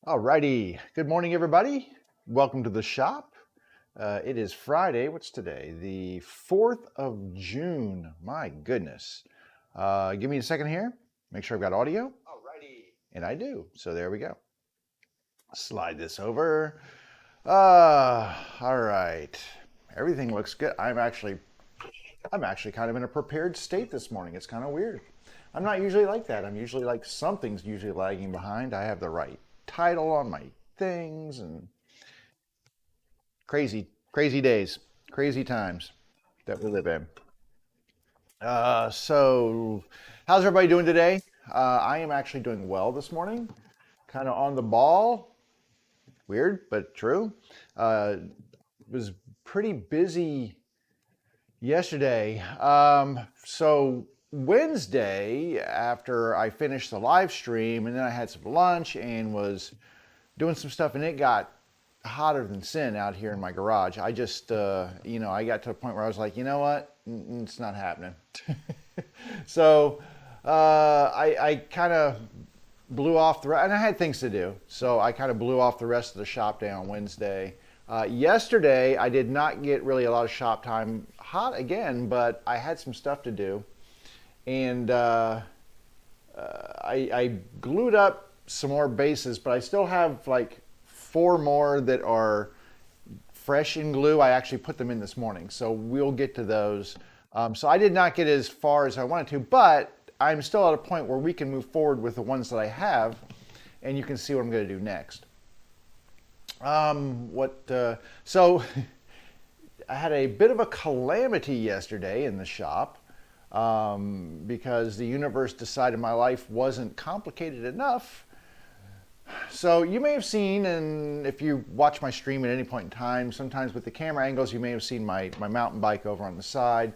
Alrighty, good morning everybody. Welcome to the shop. It is Friday, what's today? The 4th of June, my goodness. Give me a second here, make sure I've got audio. Alrighty. And I do, so there we go. Slide this over. All right, everything looks good. I'm actually kind of in a prepared state this morning. It's kind of weird. I'm not usually like that. I'm usually like something's usually lagging behind. I have the right title on my things and crazy days, crazy times that we live in. So how's everybody doing today? I am actually doing well this morning, kind of on the ball. Weird, but true. Was pretty busy yesterday. So Wednesday, after I finished the live stream, and then I had some lunch and was doing some stuff, and it got hotter than sin out here in my garage. I just, I got to a point where I was like, you know what? It's not happening. So I kind of blew off and I had things to do. So I kind of blew off the rest of the shop day on Wednesday. Yesterday, I did not get really a lot of shop time. Hot again, but I had some stuff to do. And I glued up some more bases, but I still have like 4 more that are fresh in glue. I actually put them in this morning, so we'll get to those. So I did not get as far as I wanted to, but I'm still at a point where we can move forward with the ones that I have, and you can see what I'm going to do next. So I had a bit of a calamity yesterday in the shop because the universe decided my life wasn't complicated enough. So you may have seen, and if you watch my stream at any point in time, sometimes with the camera angles, you may have seen my mountain bike over on the side.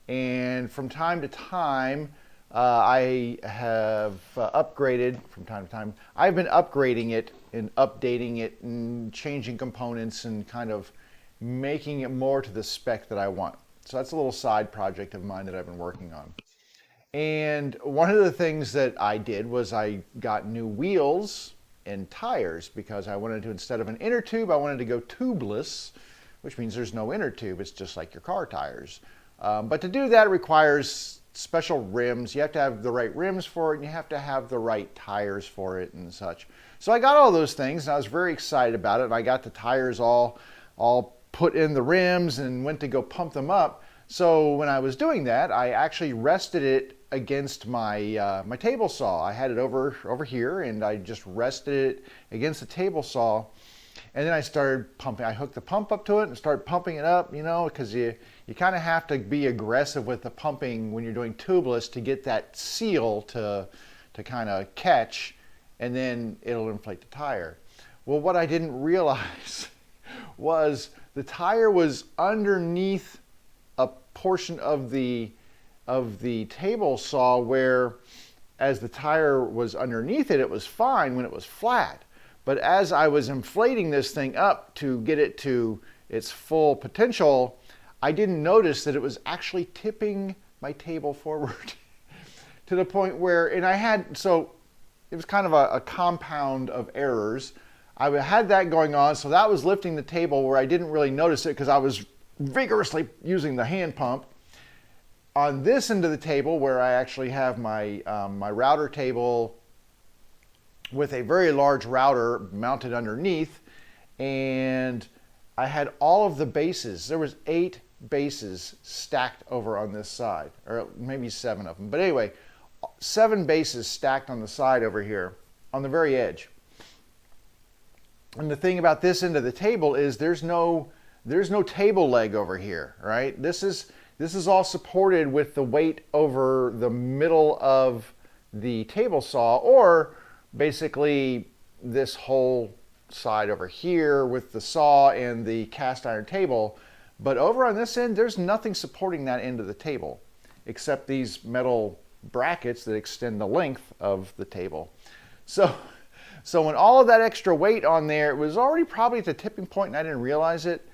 And from time to time, I have upgraded from time to time. I've been upgrading it and updating it and changing components and kind of making it more to the spec that I want. So that's a little side project of mine that I've been working on. And one of the things that I did was I got new wheels and tires because I wanted to, instead of an inner tube, I wanted to go tubeless, which means there's no inner tube. It's just like your car tires. But to do that, it requires special rims. You have to have the right rims for it, and you have to have the right tires for it and such. So I got all those things, and I was very excited about it. And I got the tires all put in the rims and went to go pump them up. So when I was doing that, I actually rested it against my my table saw. I had it over here, and I just rested it against the table saw, and then I started pumping. I hooked the pump up to it and started pumping it up, because you kind of have to be aggressive with the pumping when you're doing tubeless to get that seal to kind of catch, and then it'll inflate the tire. Well, what I didn't realize was the tire was underneath a portion of the table saw, where as the tire was underneath it, it was fine when it was flat. But as I was inflating this thing up to get it to its full potential, I didn't notice that it was actually tipping my table forward to the point where, so it was kind of a compound of errors. I had that going on, so that was lifting the table where I didn't really notice it because I was vigorously using the hand pump. On this end of the table, where I actually have my my router table with a very large router mounted underneath, and I had all of the bases. There was 8 bases stacked over on this side, or maybe 7 of them. But anyway, 7 bases stacked on the side over here on the very edge. And the thing about this end of the table is there's no table leg over here, right? This is all supported with the weight over the middle of the table saw, or basically this whole side over here with the saw and the cast iron table. But over on this end, there's nothing supporting that end of the table except these metal brackets that extend the length of the table. So when all of that extra weight on there, it was already probably at the tipping point and I didn't realize it.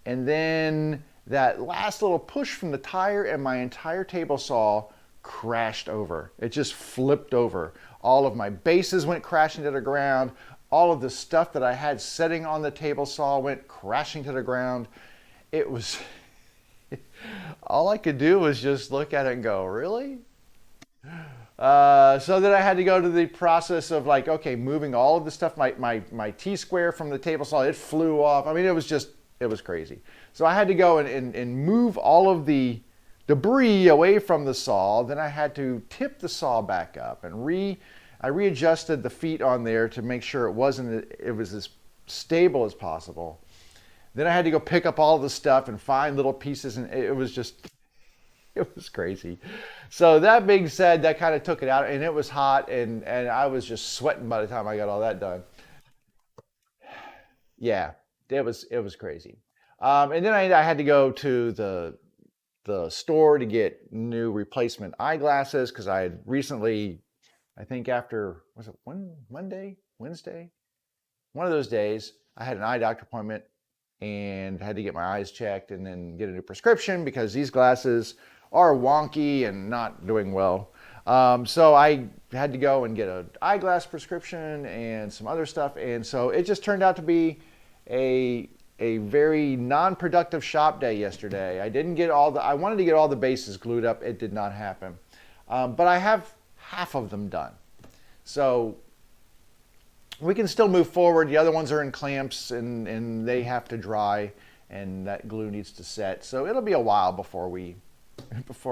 And then that last little push from the tire, and my entire table saw crashed over. It just flipped over. All of my bases went crashing to the ground. all of the stuff that I had sitting on the table saw went crashing to the ground. It was, all I could do was just look at it and go, really? So then I had to go to the process of like, okay, moving all of the stuff, my T-square from the table saw, it flew off. I mean, it was crazy. So I had to go and move all of the debris away from the saw. Then I had to tip the saw back up and I readjusted the feet on there to make sure it was as stable as possible. Then I had to go pick up all the stuff and find little pieces, and it was crazy. So that being said, that kind of took it out, and it was hot, and I was just sweating by the time I got all that done. Yeah, it was crazy. And then I had to go to the store to get new replacement eyeglasses because I had recently, I think after, was it Wednesday? One of those days, I had an eye doctor appointment and had to get my eyes checked and then get a new prescription because these glasses are wonky and not doing well. So I had to go and get an eyeglass prescription and some other stuff. And so it just turned out to be a very non-productive shop day yesterday. I wanted to get all the bases glued up. It did not happen. But I have half of them done. So we can still move forward. The other ones are in clamps and they have to dry and that glue needs to set. So it'll be a while before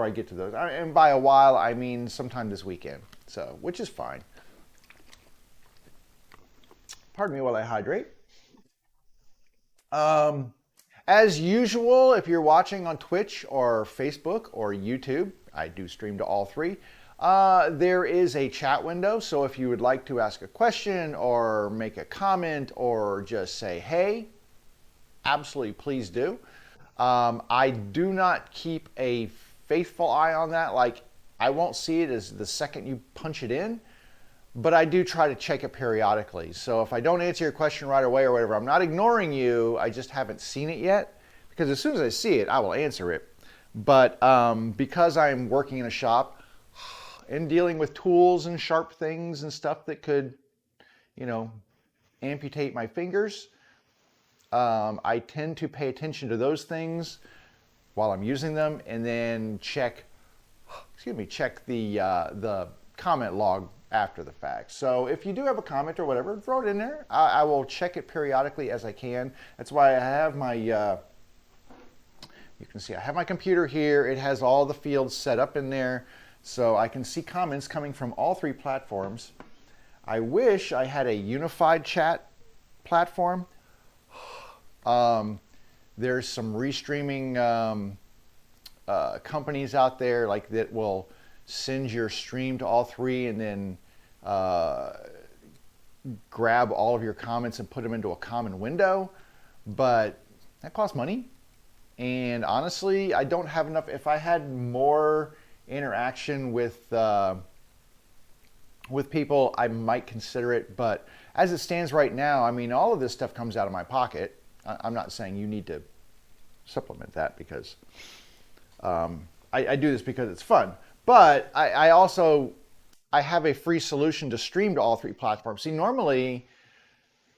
I get to those. And by a while, I mean sometime this weekend. So, which is fine. Pardon me while I hydrate. As usual, if you're watching on Twitch or Facebook or YouTube, I do stream to all three. There is a chat window, so if you would like to ask a question or make a comment or just say hey, absolutely please do. I do not keep a faithful eye on that. Like, I won't see it as the second you punch it in, but I do try to check it periodically. So if I don't answer your question right away or whatever, I'm not ignoring you, I just haven't seen it yet, because as soon as I see it, I will answer it. But because I'm working in a shop and dealing with tools and sharp things and stuff that could, amputate my fingers, I tend to pay attention to those things while I'm using them, and then check the comment log after the fact. So if you do have a comment or whatever, throw it in there. I will check it periodically as I can. That's why I have my, you can see I have my computer here. It has all the fields set up in there, so I can see comments coming from all three platforms. I wish I had a unified chat platform. There's some restreaming companies out there like that will send your stream to all three and then grab all of your comments and put them into a common window, but that costs money. And honestly, I don't have enough. If I had more interaction with people, I might consider it. But as it stands right now, I mean, all of this stuff comes out of my pocket. I'm not saying you need to supplement that because I do this because it's fun. But I also have a free solution to stream to all three platforms. See, normally,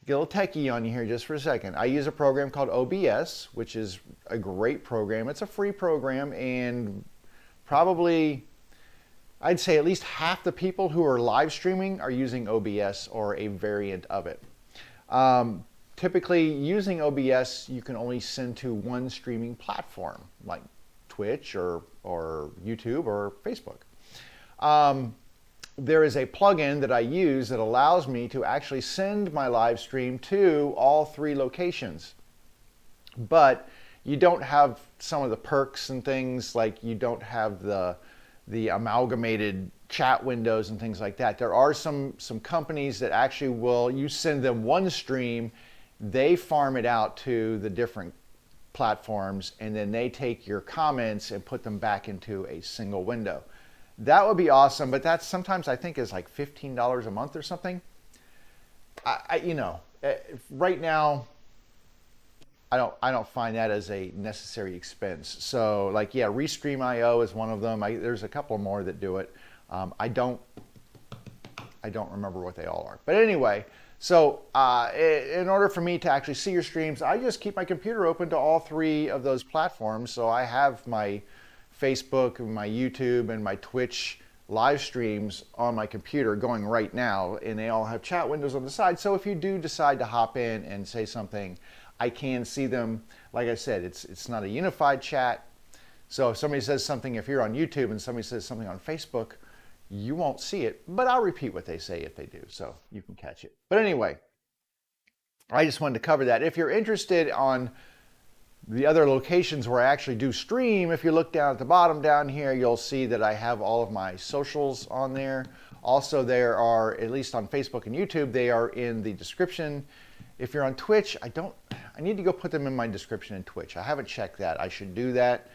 get a little techie on you here just for a second. I use a program called OBS, which is a great program. It's a free program, and probably, I'd say at least half the people who are live streaming are using OBS or a variant of it. Typically, using OBS, you can only send to one streaming platform, like Twitch or YouTube or Facebook. There is a plugin that I use that allows me to actually send my live stream to all three locations. But you don't have some of the perks and things, like you don't have the amalgamated chat windows and things like that. There are some companies that actually you send them one stream, they farm it out to the different platforms, and then they take your comments and put them back into a single window. That would be awesome, but that sometimes I think is like $15 a month or something. Right now, I don't find that as a necessary expense. So like, yeah, Restream.io is one of them. There's a couple more that do it. I don't I don't remember what they all are. But anyway, so in order for me to actually see your streams, I just keep my computer open to all three of those platforms. So I have my Facebook, my YouTube, and my Twitch live streams on my computer going right now, and they all have chat windows on the side. So if you do decide to hop in and say something, I can see them. Like I said, it's not a unified chat. So if somebody says something, if you're on YouTube and somebody says something on Facebook, you won't see it, but I'll repeat what they say if they do, so you can catch it. But anyway, I just wanted to cover that. If you're interested on the other locations where I actually do stream, if you look down at the bottom down here, you'll see that I have all of my socials on there. Also, there are, at least on Facebook and YouTube, they are in the description. If you're on Twitch, I need to go put them in my description in Twitch. I haven't checked that. I should do that.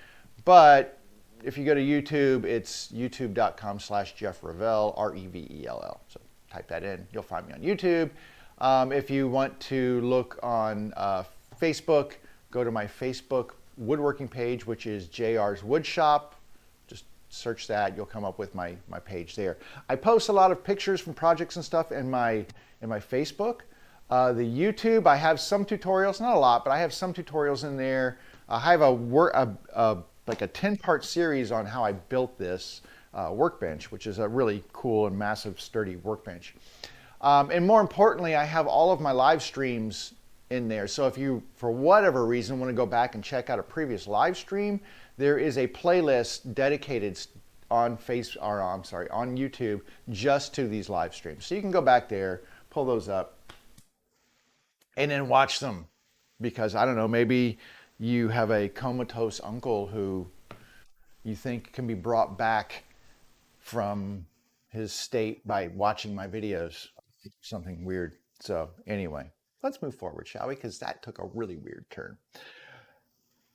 But if you go to YouTube, it's youtube.com/Jeff Revell, Revell. So type that in. You'll find me on YouTube. If you want to look on Facebook, go to my Facebook woodworking page, which is JR's Woodshop. Just search that. You'll come up with my page there. I post a lot of pictures from projects and stuff in my Facebook. The YouTube, I have some tutorials, not a lot, but I have some tutorials in there. I have like a 10-part series on how I built this workbench, which is a really cool and massive, sturdy workbench. And more importantly, I have all of my live streams in there. So if you, for whatever reason, want to go back and check out a previous live stream, there is a playlist dedicated on YouTube just to these live streams. So you can go back there, pull those up, and then watch them. Because I don't know, maybe you have a comatose uncle who you think can be brought back from his state by watching my videos. Something weird. So anyway, let's move forward, shall we? Because that took a really weird turn.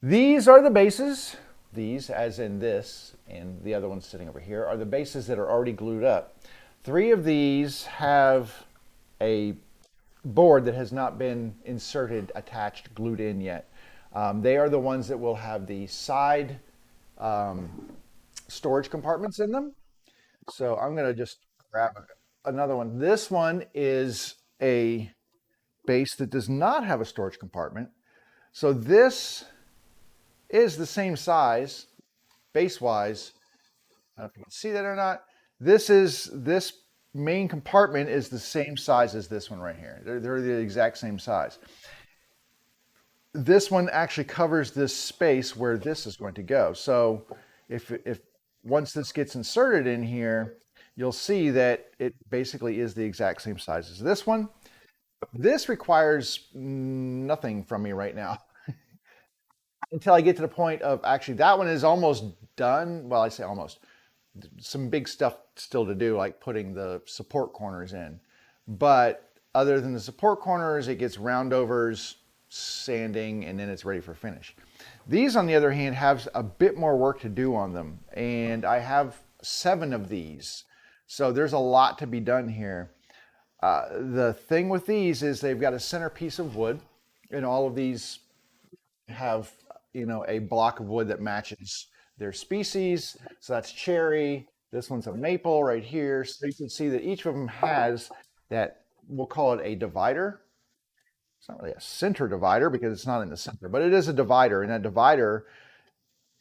These are the bases. These, as in this, and the other ones sitting over here, are the bases that are already glued up. 3 of these have a board that has not been inserted, attached, glued in yet. They are the ones that will have the side storage compartments in them. So I'm going to just grab another one. This one is a base that does not have a storage compartment. So this is the same size, base-wise. I don't know if you can see that or not. This main compartment is the same size as this one right here. They're the exact same size. This one actually covers this space where this is going to go. So if once this gets inserted in here, you'll see that it basically is the exact same size as this one. This requires nothing from me right now until I get to the point of actually that one is almost done. Well, I say almost. Some big stuff still to do, like putting the support corners in. But other than the support corners, it gets roundovers, sanding, and then it's ready for finish. These, on the other hand, have a bit more work to do on them. And I have 7 of these. So there's a lot to be done here. The thing with these is they've got a center piece of wood, and all of these have, a block of wood that matches their species. So that's cherry. This one's a maple right here. So you can see that each of them has that, we'll call it a divider. It's not really a center divider because it's not in the center, but it is a divider. And that divider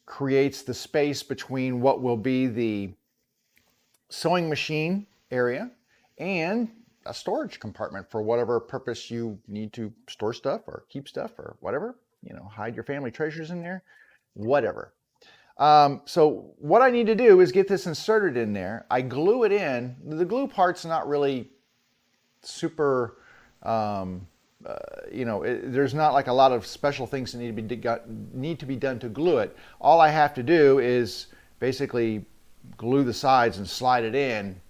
creates the space between what will be the sewing machine area and a storage compartment for whatever purpose you need to store stuff or keep stuff or whatever, hide your family treasures in there, whatever. So what I need to do is get this inserted in there. I glue it in. The glue part's not really super, there's not like a lot of special things that need to be done to glue it. All I have to do is basically glue the sides and slide it in.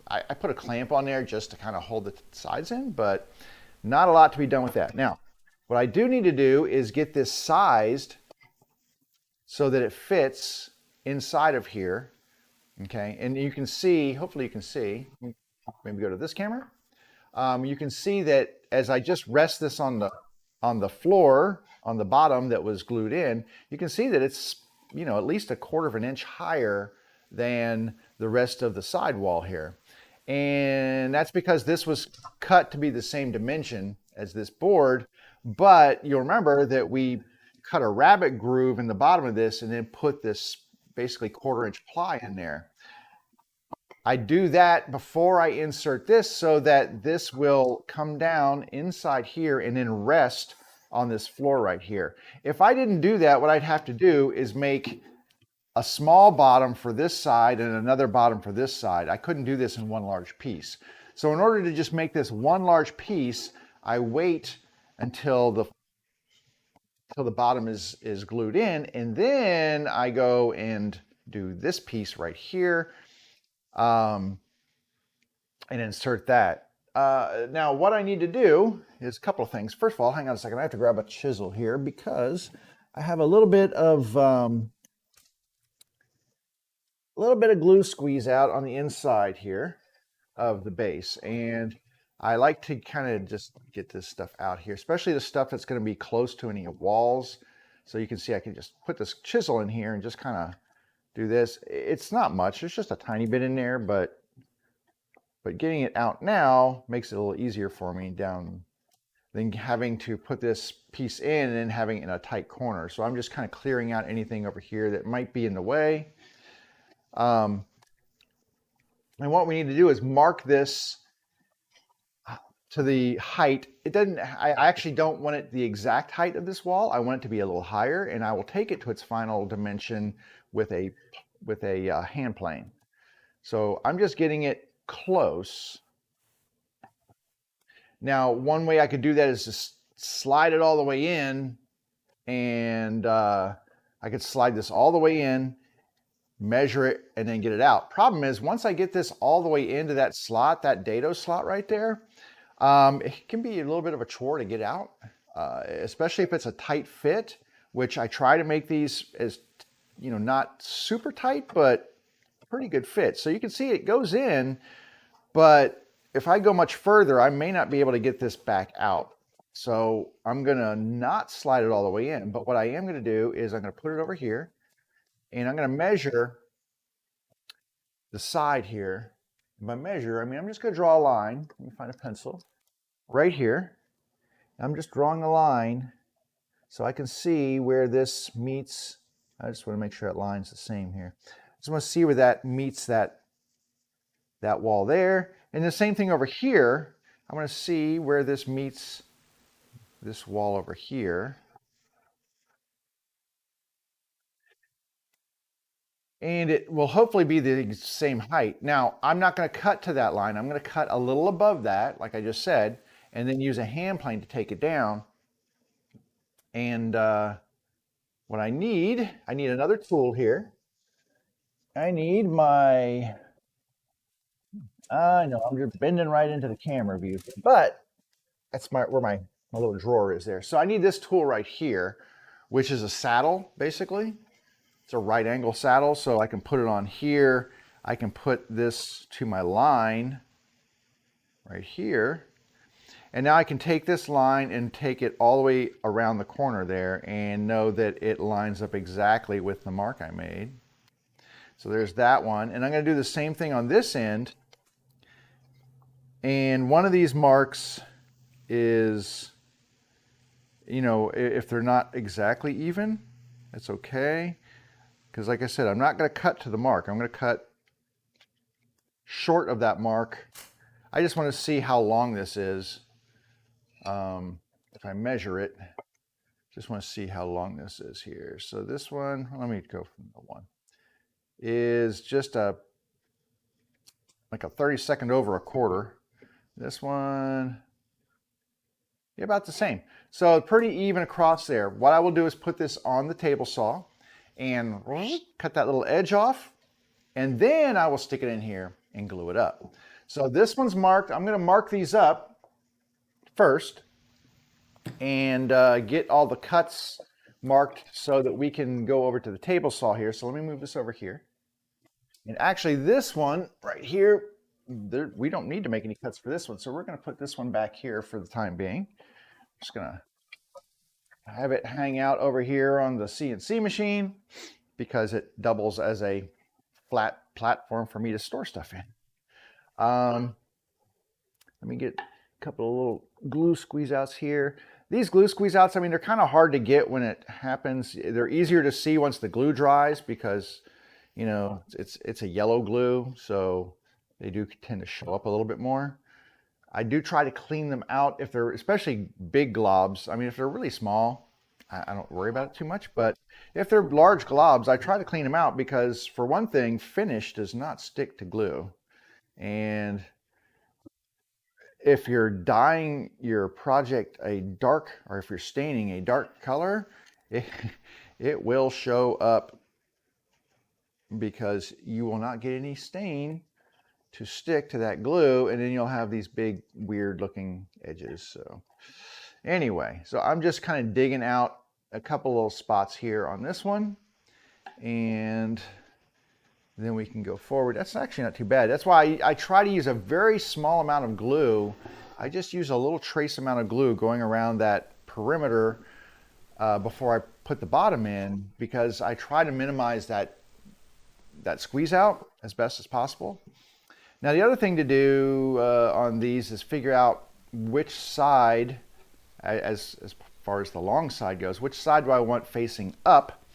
I put a clamp on there just to kind of hold the sides in, but not a lot to be done with that. Now, what I do need to do is get this sized so that it fits inside of here, okay? And you can see, hopefully you can see, maybe go to this camera. You can see that as I just rest this on the floor, on the bottom that was glued in, you can see that it's, at least 1/4 of an inch higher than the rest of the sidewall here. And that's because this was cut to be the same dimension as this board, but you'll remember that we cut a rabbit groove in the bottom of this and then put this basically 1/4-inch ply in there. I do that before I insert this so that this will come down inside here and then rest on this floor right here. If I didn't do that, what I'd have to do is make a small bottom for this side and another bottom for this side. I couldn't do this in one large piece. So in order to just make this one large piece, I wait until the bottom is glued in, and then I go and do this piece right here and insert that. Now what I need to do is a couple of things. First of all, hang on a second, I have to grab a chisel here because I have a little bit of glue squeeze out on the inside here of the base, and I like to kind of just get this stuff out here, especially the stuff that's going to be close to any walls. So you can see I can just put this chisel in here and just kind of do this. It's not much, there's just a tiny bit in there, but getting it out now makes it a little easier for me down than having to put this piece in and then having it in a tight corner. So I'm just kind of clearing out anything over here that might be in the way. And what we need to do is mark this to the height. I actually don't want it the exact height of this wall. I want it to be a little higher, and I will take it to its final dimension with a hand plane. So I'm just getting it close. Now, one way I could do that is just slide it all the way in, and I could slide this all the way in, measure it, and then get it out. Problem is, once I get this all the way into that slot, that dado slot right there, it can be a little bit of a chore to get out, especially if it's a tight fit, which I try to make these as, not super tight, but pretty good fit. So you can see it goes in, but if I go much further, I may not be able to get this back out. So I'm gonna not slide it all the way in, but what I am gonna do is I'm gonna put it over here, and I'm gonna measure the side here. By measure, I'm just gonna draw a line. Let me find a pencil. Right here, I'm just drawing a line so I can see where this meets. I just want to make sure that line's the same here. I just want to see where that meets that wall there. And the same thing over here. I want to see where this meets this wall over here. And it will hopefully be the same height. Now, I'm not going to cut to that line. I'm going to cut a little above that, like I just said, and then use a hand plane to take it down. And what I need another tool here. I need my, I know, I'm just bending right into the camera view, but that's where my little drawer is there. So I need this tool right here, which is a saddle, basically. It's a right angle saddle, so I can put it on here. I can put this to my line right here. And now I can take this line and take it all the way around the corner there and know that it lines up exactly with the mark I made. So there's that one. And I'm going to do the same thing on this end. And one of these marks is, if they're not exactly even, it's okay. Because like I said, I'm not going to cut to the mark. I'm going to cut short of that mark. I just want to see how long this is. If I measure it, just want to see how long this is here. So this one, let me go from the one, is just like a 32nd over a quarter. This one, yeah, about the same. So pretty even across there. What I will do is put this on the table saw and cut that little edge off, and then I will stick it in here and glue it up. So this one's marked. I'm going to mark these up first and get all the cuts marked so that we can go over to the table saw here. So let me move this over here. And actually this one right here, we don't need to make any cuts for this one. So we're going to put this one back here for the time being. Just going to have it hang out over here on the CNC machine because it doubles as a flat platform for me to store stuff in. Um, Let me get a couple of little glue squeeze outs here. These glue squeeze outs, I mean, they're kind of hard to get when it happens. They're easier to see once the glue dries because, you know, it's a yellow glue, so they do tend to show up a little bit more. I do try to clean them out if they're, especially big globs. I mean, if they're really small, I don't worry about it too much. But if they're large globs, I try to clean them out because, for one thing, finish does not stick to glue. And if you're dyeing your project a dark, or if you're staining a dark color, it, it will show up because you will not get any stain to stick to that glue, and then you'll have these big weird looking edges. So anyway, so I'm just kind of digging out a couple little spots here on this one, and then we can go forward. That's actually not too bad. That's why I try to use a very small amount of glue. I just use a little trace amount of glue going around that perimeter before I put the bottom in, because I try to minimize that squeeze out as best as possible. Now the other thing to do on these is figure out which side, as far as the long side goes, which side do I want facing up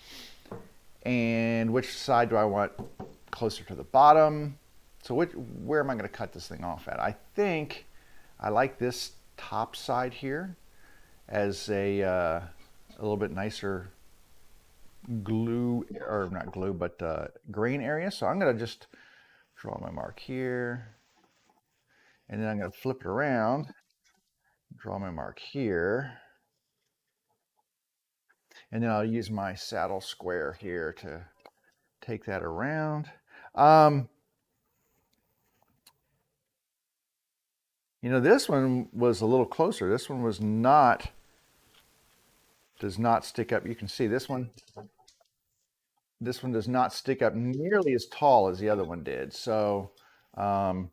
and which side do I want closer to the bottom. So where am I going to cut this thing off at? I think I like this top side here as a little bit nicer glue, or not glue, but grain area. So I'm going to just draw my mark here, and then I'm going to flip it around, draw my mark here, and then I'll use my saddle square here to take that around. You know, this one was a little closer. This one was not, does not stick up. You can see this one does not stick up nearly as tall as the other one did. So, not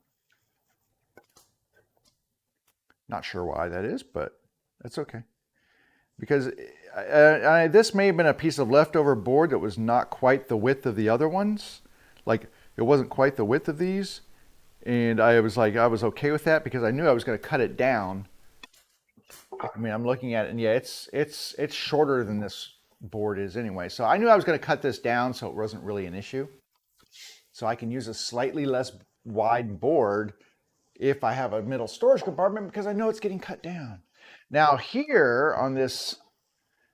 sure why that is, but that's okay. Because this may have been a piece of leftover board that was not quite the width of the other ones. Like, it wasn't quite the width of these. And I was okay with that because I knew I was going to cut it down. I mean, I'm looking at it, and yeah, it's shorter than this board is anyway. So I knew I was going to cut this down so it wasn't really an issue. So I can use a slightly less wide board if I have a middle storage compartment because I know it's getting cut down. Now here on this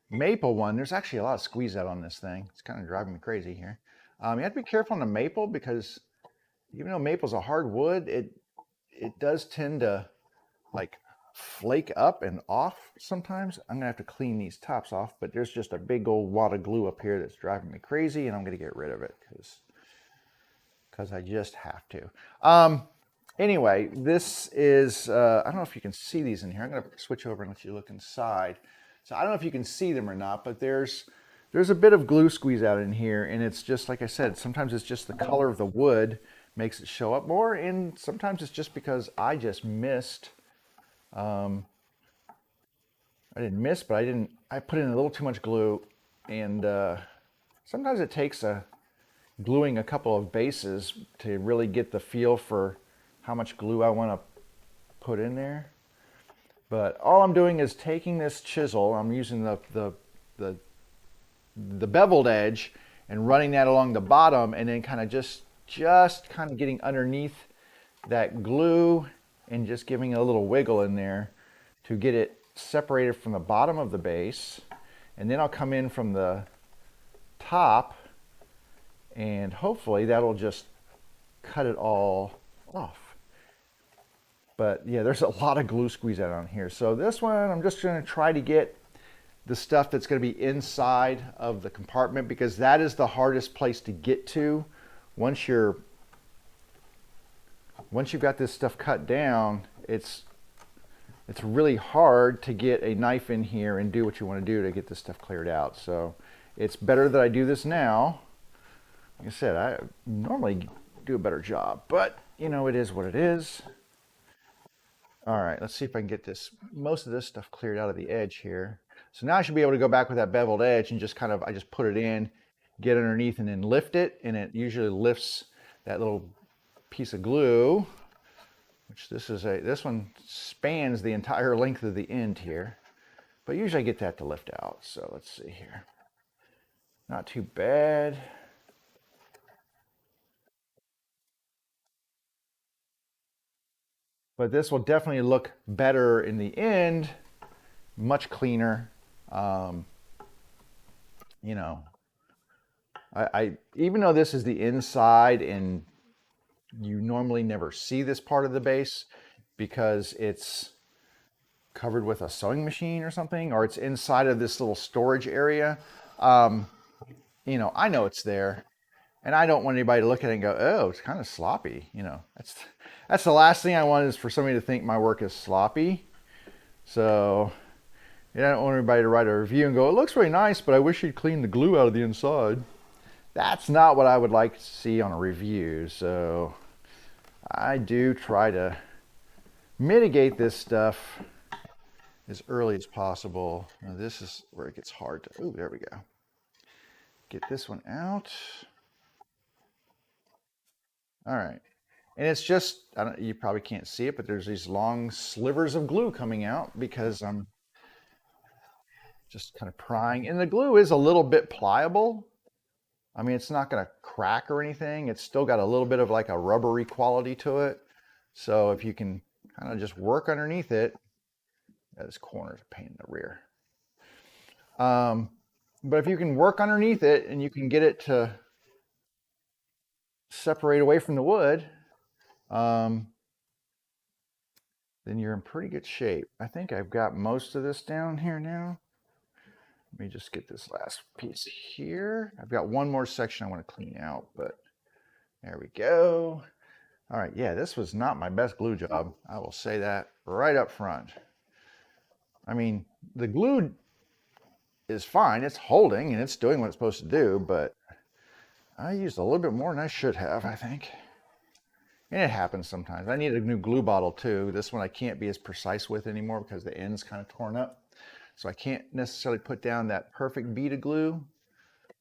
maple one, there's actually a lot of squeeze out on this thing. It's kind of driving me crazy here. You have to be careful on the maple because even though maple's a hard wood, it does tend to like flake up and off sometimes. I'm gonna have to clean these tops off, but there's just a big old wad of glue up here that's driving me crazy, and I'm gonna get rid of it because I just have to. Anyway, this is, I don't know if you can see these in here. I'm gonna switch over and let you look inside. So I don't know if you can see them or not, but there's a bit of glue squeeze out in here, and it's just, like I said, sometimes it's just the color of the wood makes it show up more, and sometimes it's just because I just missed. I didn't miss, but I put in a little too much glue, and sometimes it takes gluing a couple of bases to really get the feel for how much glue I want to put in there. But all I'm doing is taking this chisel, I'm using the beveled edge and running that along the bottom, and then kind of just kind of getting underneath that glue and just giving it a little wiggle in there to get it separated from the bottom of the base. And then I'll come in from the top, and hopefully that'll just cut it all off. But yeah, there's a lot of glue squeeze out on here. So this one, I'm just going to try to get the stuff that's going to be inside of the compartment, because that is the hardest place to get to. Once you've got this stuff cut down, it's really hard to get a knife in here and do what you want to do to get this stuff cleared out. So it's better that I do this now. Like I said, I normally do a better job, but you know, it is what it is. All right, let's see if I can get most of this stuff cleared out of the edge here. So now I should be able to go back with that beveled edge and just I just put it in, get underneath, and then lift it, and it usually lifts that little piece of glue. which this one spans the entire length of the end here, but usually I get that to lift out. So let's see here. Not too bad. But this will definitely look better in the end, much cleaner. Um, you know, I even though this is the inside and you normally never see this part of the base because it's covered with a sewing machine or something, or it's inside of this little storage area. Um, I know it's there, and I don't want anybody to look at it and go, "Oh, it's kind of sloppy." That's the last thing I want is for somebody to think my work is sloppy. So, I don't want anybody to write a review and go, "It looks really nice, but I wish you'd clean the glue out of the inside." That's not what I would like to see on a review. So, I do try to mitigate this stuff as early as possible. Now, this is where it gets hard to, oh, there we go. Get this one out. All right. And it's just, you probably can't see it, but there's these long slivers of glue coming out because I'm just kind of prying. And the glue is a little bit pliable. I mean, it's not going to crack or anything. It's still got a little bit of like a rubbery quality to it. So if you can kind of just work underneath it, this corner is a pain in the rear. But if you can work underneath it and you can get it to separate away from the wood, then you're in pretty good shape. I think I've got most of this down here now. Let me just get this last piece here. I've got one more section I want to clean out, but there we go. All right, yeah, this was not my best glue job. I will say that right up front. I mean, the glue is fine. It's holding and it's doing what it's supposed to do, but I used a little bit more than I should have, I think. And it happens sometimes. I need a new glue bottle too. This one I can't be as precise with anymore because the end's kind of torn up. So I can't necessarily put down that perfect bead of glue,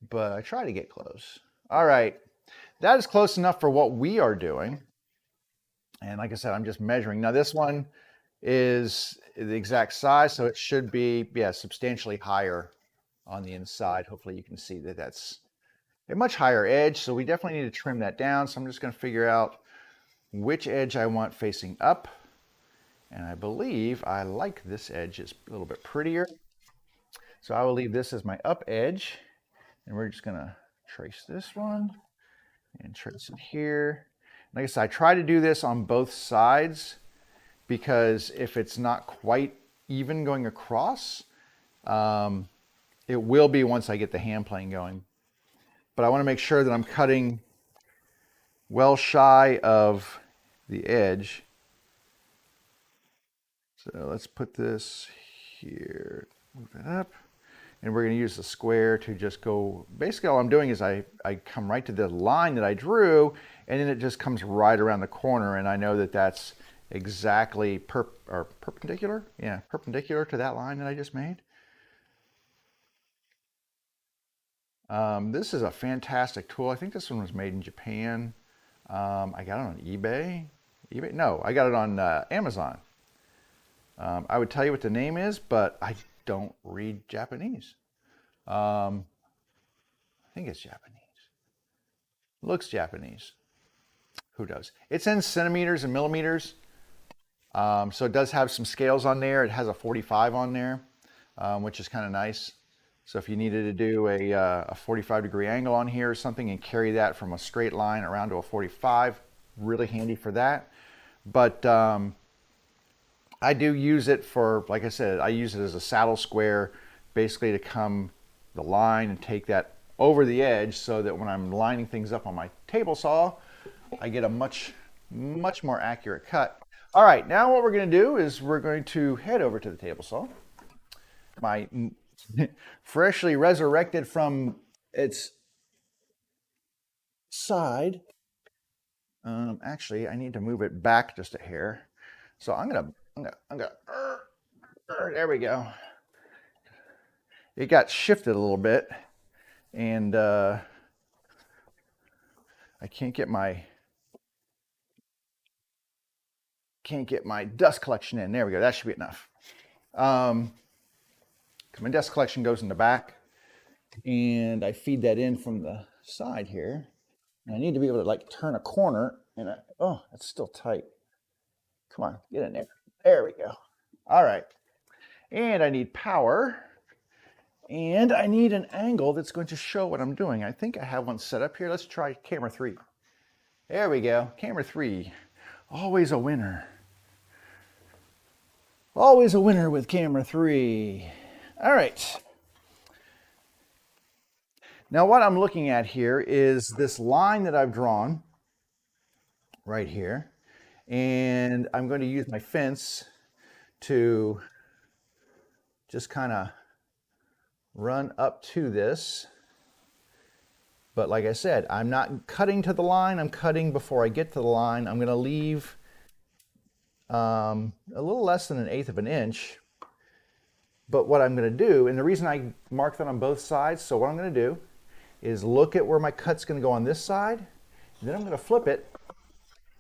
but I try to get close. All right, that is close enough for what we are doing. And like I said, I'm just measuring. Now this one is the exact size, so it should be, yeah, substantially higher on the inside. Hopefully you can see that that's a much higher edge, so we definitely need to trim that down. So I'm just going to figure out which edge I want facing up. And I believe I like this edge. It's a little bit prettier. So I will leave this as my up edge. And we're just going to trace this one and trace it here. Like I said, I try to do this on both sides because if it's not quite even going across, it will be once I get the hand plane going. But I want to make sure that I'm cutting well shy of the edge. So let's put this here, move it up. And we're going to use the square to just go, basically all I'm doing is I come right to the line that I drew, and then it just comes right around the corner, and I know that that's exactly perpendicular? Yeah, perpendicular to that line that I just made. This is a fantastic tool. I think this one was made in Japan. I got it on eBay. No, I got it on Amazon. I would tell you what the name is, but I don't read Japanese. I think it's Japanese. Looks Japanese. Who does? It's in centimeters and millimeters. So it does have some scales on there. It has a 45 on there, which is kind of nice. So if you needed to do a 45-degree angle on here or something and carry that from a straight line around to a 45, really handy for that. But I do use it for, like I said, I use it as a saddle square, basically to come the line and take that over the edge so that when I'm lining things up on my table saw, I get a much more accurate cut. All right, now what we're going to do is we're going to head over to the table saw. My freshly resurrected from its side. Actually, I need to move it back just a hair. So I'm gonna, there we go. It got shifted a little bit, and I can't get my dust collection in. There we go. That should be enough. My dust collection goes in the back, and I feed that in from the side here. And I need to be able to like turn a corner, and oh, it's still tight. Come on, get in there. There we go. All right. And I need power. And I need an angle that's going to show what I'm doing. I think I have one set up here. Let's try camera 3. There we go. Camera 3. Always a winner. Always a winner with camera 3. All right. Now what I'm looking at here is this line that I've drawn right here. And I'm going to use my fence to just kind of run up to this. But like I said, I'm not cutting to the line. I'm cutting before I get to the line. I'm going to leave a little less than 1/8 of an inch. But what I'm going to do, and the reason I mark that on both sides, so what I'm going to do is look at where my cut's going to go on this side. And then I'm going to flip it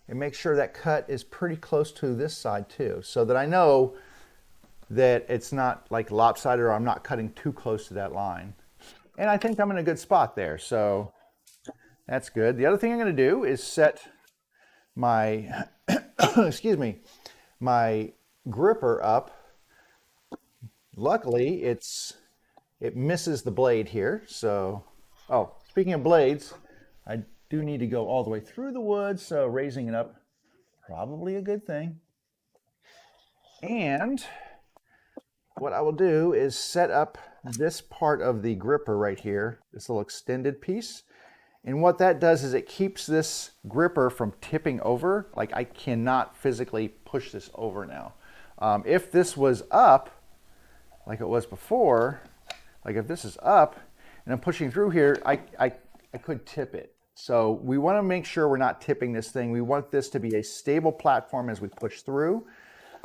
and make sure that cut is pretty close to this side too, so that I know that it's not like lopsided or I'm not cutting too close to that line. And I think I'm in a good spot there, so that's good. The other thing I'm going to do is set my, excuse me, my gripper up. Luckily, it misses the blade here, so, oh, speaking of blades, I do need to go all the way through the wood, so raising it up, probably a good thing. And what I will do is set up this part of the gripper right here, this little extended piece. And what that does is it keeps this gripper from tipping over. Like I cannot physically push this over now. If this was up, like it was before, like if this is up and I'm pushing through here, I could tip it. So we want to make sure we're not tipping this thing. We want this to be a stable platform as we push through.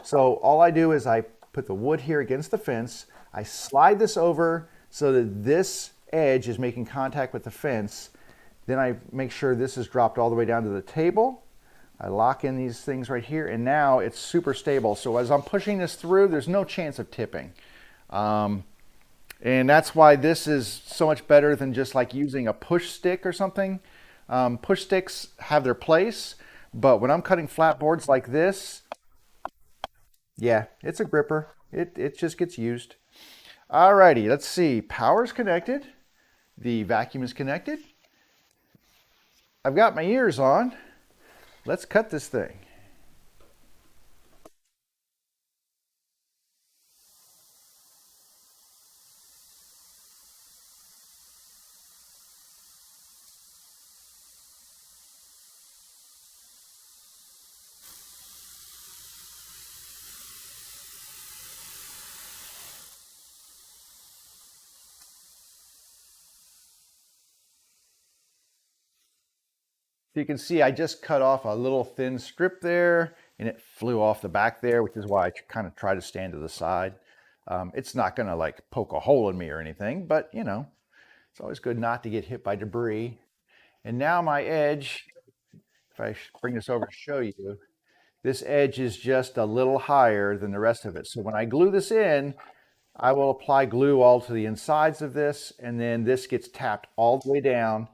So all I do is I put the wood here against the fence. I slide this over so that this edge is making contact with the fence. Then I make sure this is dropped all the way down to the table. I lock in these things right here, and now it's super stable. So as I'm pushing this through, there's no chance of tipping. And that's why this is so much better than just like using a push stick or something. Push sticks have their place, but when I'm cutting flat boards like this, yeah, it's a gripper. It just gets used. Alrighty, let's see. Power's connected. The vacuum is connected. I've got my ears on. Let's cut this thing. So you can see I just cut off a little thin strip there and it flew off the back there, which is why I kind of try to stand to the side. It's not going to like poke a hole in me or anything, but you know, it's always good not to get hit by debris. And now my edge, if I bring this over to show you, this edge is just a little higher than the rest of it. So when I glue this in, I will apply glue all to the insides of this, and then this gets tapped all the way down.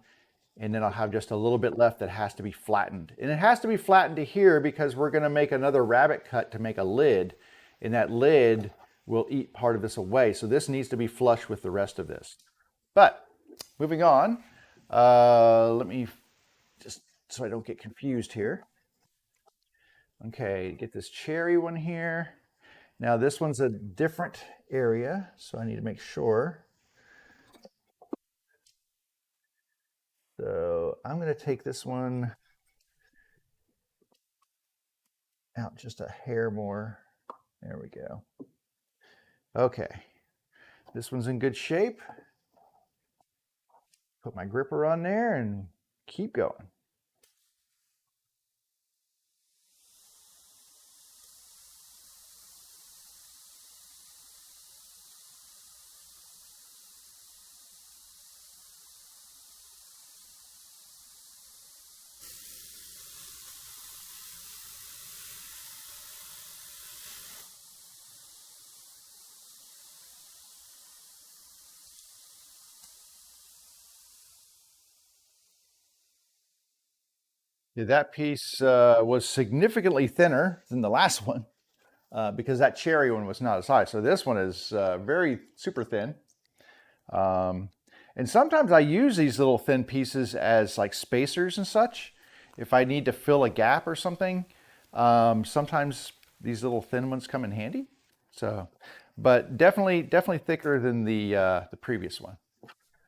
And then I'll have just a little bit left that has to be flattened. And it has to be flattened to here because we're going to make another rabbit cut to make a lid. And that lid will eat part of this away. So this needs to be flush with the rest of this. But moving on, let me just, so I don't get confused here. Okay, get this cherry one here. Now this one's a different area, so I need to make sure. So I'm going to take this one out just a hair more. There we go. Okay, this one's in good shape. Put my gripper on there and keep going. Yeah, that piece was significantly thinner than the last one because that cherry one was not as high. So this one is very super thin. Um, and sometimes I use these little thin pieces as like spacers and such. If I need to fill a gap or something, sometimes these little thin ones come in handy. So, but definitely thicker than the previous one.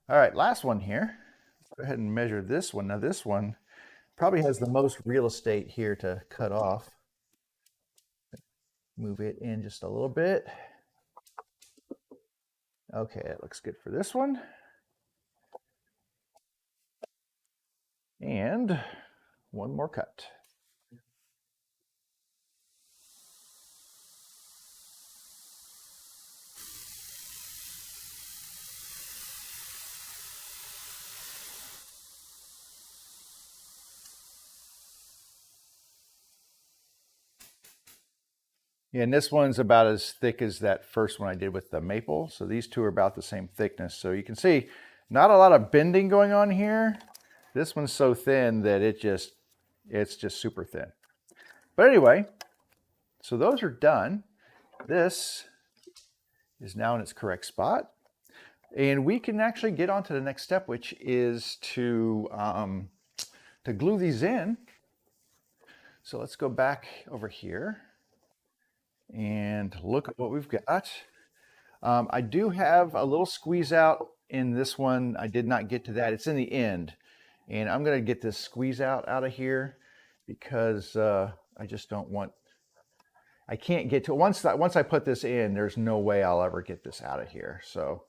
All right, last one here. Go ahead and measure this one. Now this one probably has the most real estate here to cut off. Move it in just a little bit. Okay, it looks good for this one. And one more cut. Yeah, and this one's about as thick as that first one I did with the maple. So these two are about the same thickness. So you can see not a lot of bending going on here. This one's so thin that it's just super thin. But anyway, so those are done. This is now in its correct spot. And we can actually get on to the next step, which is to glue these in. So let's go back over here and look at what we've got. I do have a little squeeze out in this one. I did not get to that. It's in the end. And I'm going to get this squeeze out of here because I just don't want, I can't get to, once I put this in, there's no way I'll ever get this out of here. So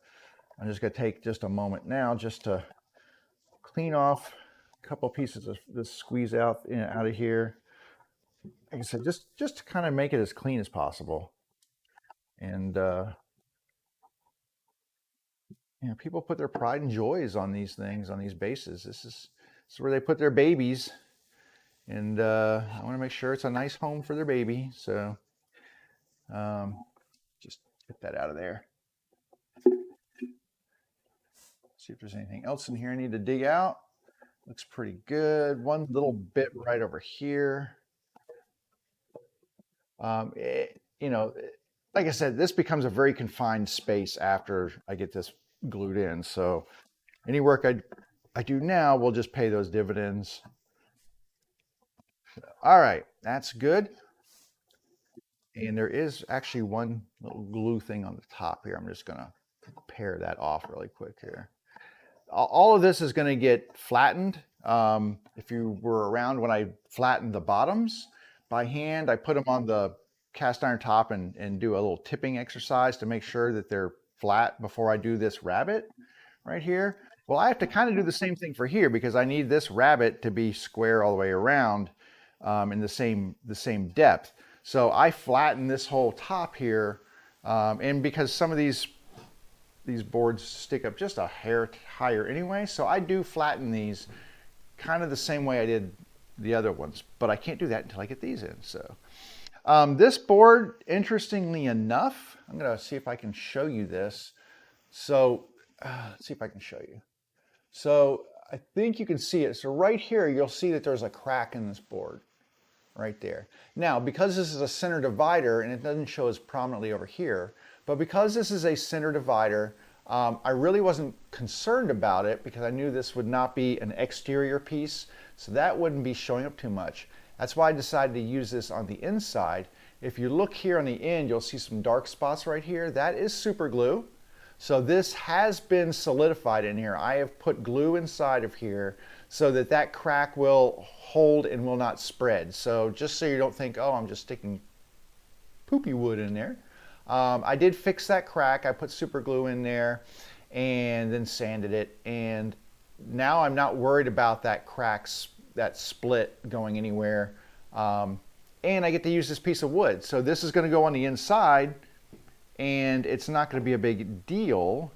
I'm just going to take just a moment now just to clean off a couple pieces of this squeeze out of here. Like I said, just to kind of make it as clean as possible. And you know, people put their pride and joys on these things, on these bases. This is where they put their babies, and I want to make sure it's a nice home for their baby. So just get that out of there. See if there's anything else in here I need to dig out. Looks pretty good. One little bit right over here. You know, like I said, this becomes a very confined space after I get this glued in. So any work I do now will just pay those dividends. All right, that's good. And there is actually one little glue thing on the top here. I'm just going to pare that off really quick here. All of this is going to get flattened. If you were around when I flattened the bottoms by hand, I put them on the cast iron top and do a little tipping exercise to make sure that they're flat before I do this rabbit right here. Well, I have to kind of do the same thing for here because I need this rabbit to be square all the way around in the same depth. So I flatten this whole top here, and because some of these boards stick up just a hair higher anyway, so I do flatten these kind of the same way I did the other ones, but I can't do that until I get these in. So this board, interestingly enough, I'm going to see if I can show you this. So let's see if I can show you. So I think you can see it. So right here, you'll see that there's a crack in this board right there. Now, because this is a center divider and it doesn't show as prominently over here, but because this is a center divider, I really wasn't concerned about it because I knew this would not be an exterior piece, so that wouldn't be showing up too much. That's why I decided to use this on the inside. If you look here on the end, you'll see some dark spots right here. That is super glue. So this has been solidified in here. I have put glue inside of here so that that crack will hold and will not spread. So just so you don't think, oh, I'm just sticking poopy wood in there. I did fix that crack. I put super glue in there and then sanded it. And now I'm not worried about that cracks, that split going anywhere. And I get to use this piece of wood. So this is going to go on the inside and it's not going to be a big deal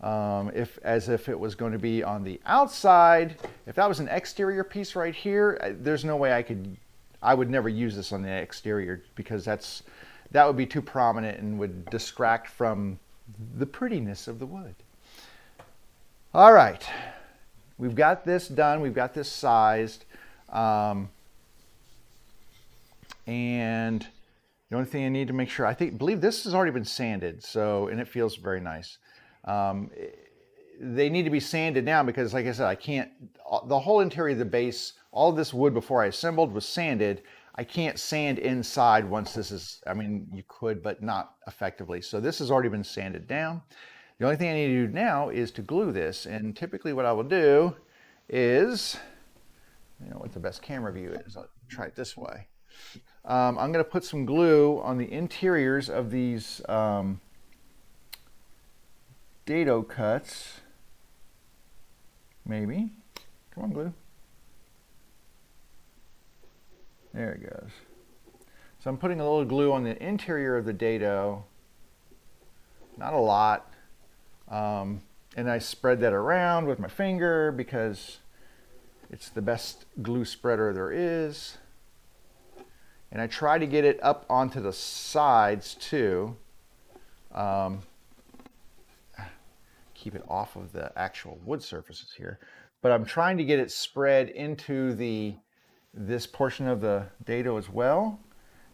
as if it was going to be on the outside. If that was an exterior piece right here, there's no way I would never use this on the exterior because that would be too prominent and would distract from the prettiness of the wood. All right, we've got this done. We've got this sized. Um, and the only thing I need to make sure, believe this has already been sanded, so, and it feels very nice. Um, they need to be sanded now because, like I said, I can't, the whole interior of the base, all of this wood before I assembled was sanded. I can't sand inside once this is, I mean, you could, but not effectively. So this has already been sanded down. The only thing I need to do now is to glue this. And typically what I will do is, you know what the best camera view is. I'll try it this way. I'm going to put some glue on the interiors of these dado cuts. Maybe. Come on, glue. There it goes. So I'm putting a little glue on the interior of the dado. Not a lot. And I spread that around with my finger because it's the best glue spreader there is. And I try to get it up onto the sides too. Keep it off of the actual wood surfaces here. But I'm trying to get it spread into this portion of the dado as well,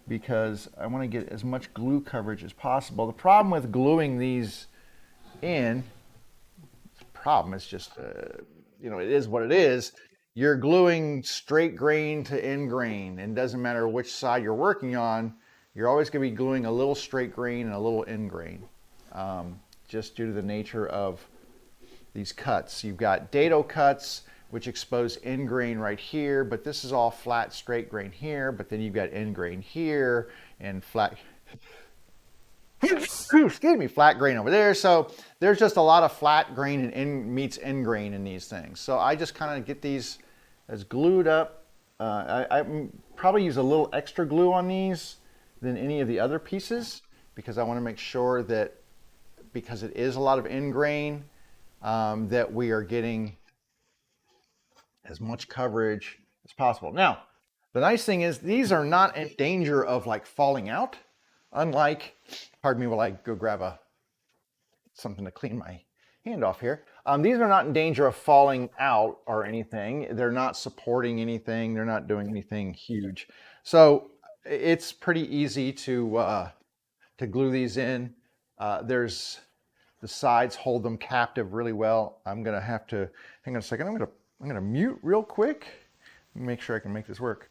because I want to get as much glue coverage as possible. The problem with gluing these in, it's just, you know, it is what it is. You're gluing straight grain to end grain, and it doesn't matter which side you're working on, you're always going to be gluing a little straight grain and a little end grain, just due to the nature of these cuts. You've got dado cuts, which expose end grain right here, but this is all flat straight grain here, but then you've got end grain here and flat, excuse me, flat grain over there. So there's just a lot of flat grain and end grain in these things. So I just kind of get these as glued up. I probably use a little extra glue on these than any of the other pieces because I want to make sure that, because it is a lot of end grain, that we are getting as much coverage as possible. Now, the nice thing is these are not in danger of like falling out, unlike, pardon me while I go grab something to clean my hand off here. These are not in danger of falling out or anything. They're not supporting anything. They're not doing anything huge. So it's pretty easy to glue these in. There's the sides hold them captive really well. I'm gonna have to, hang on a second. I'm gonna mute real quick. Make sure I can make this work.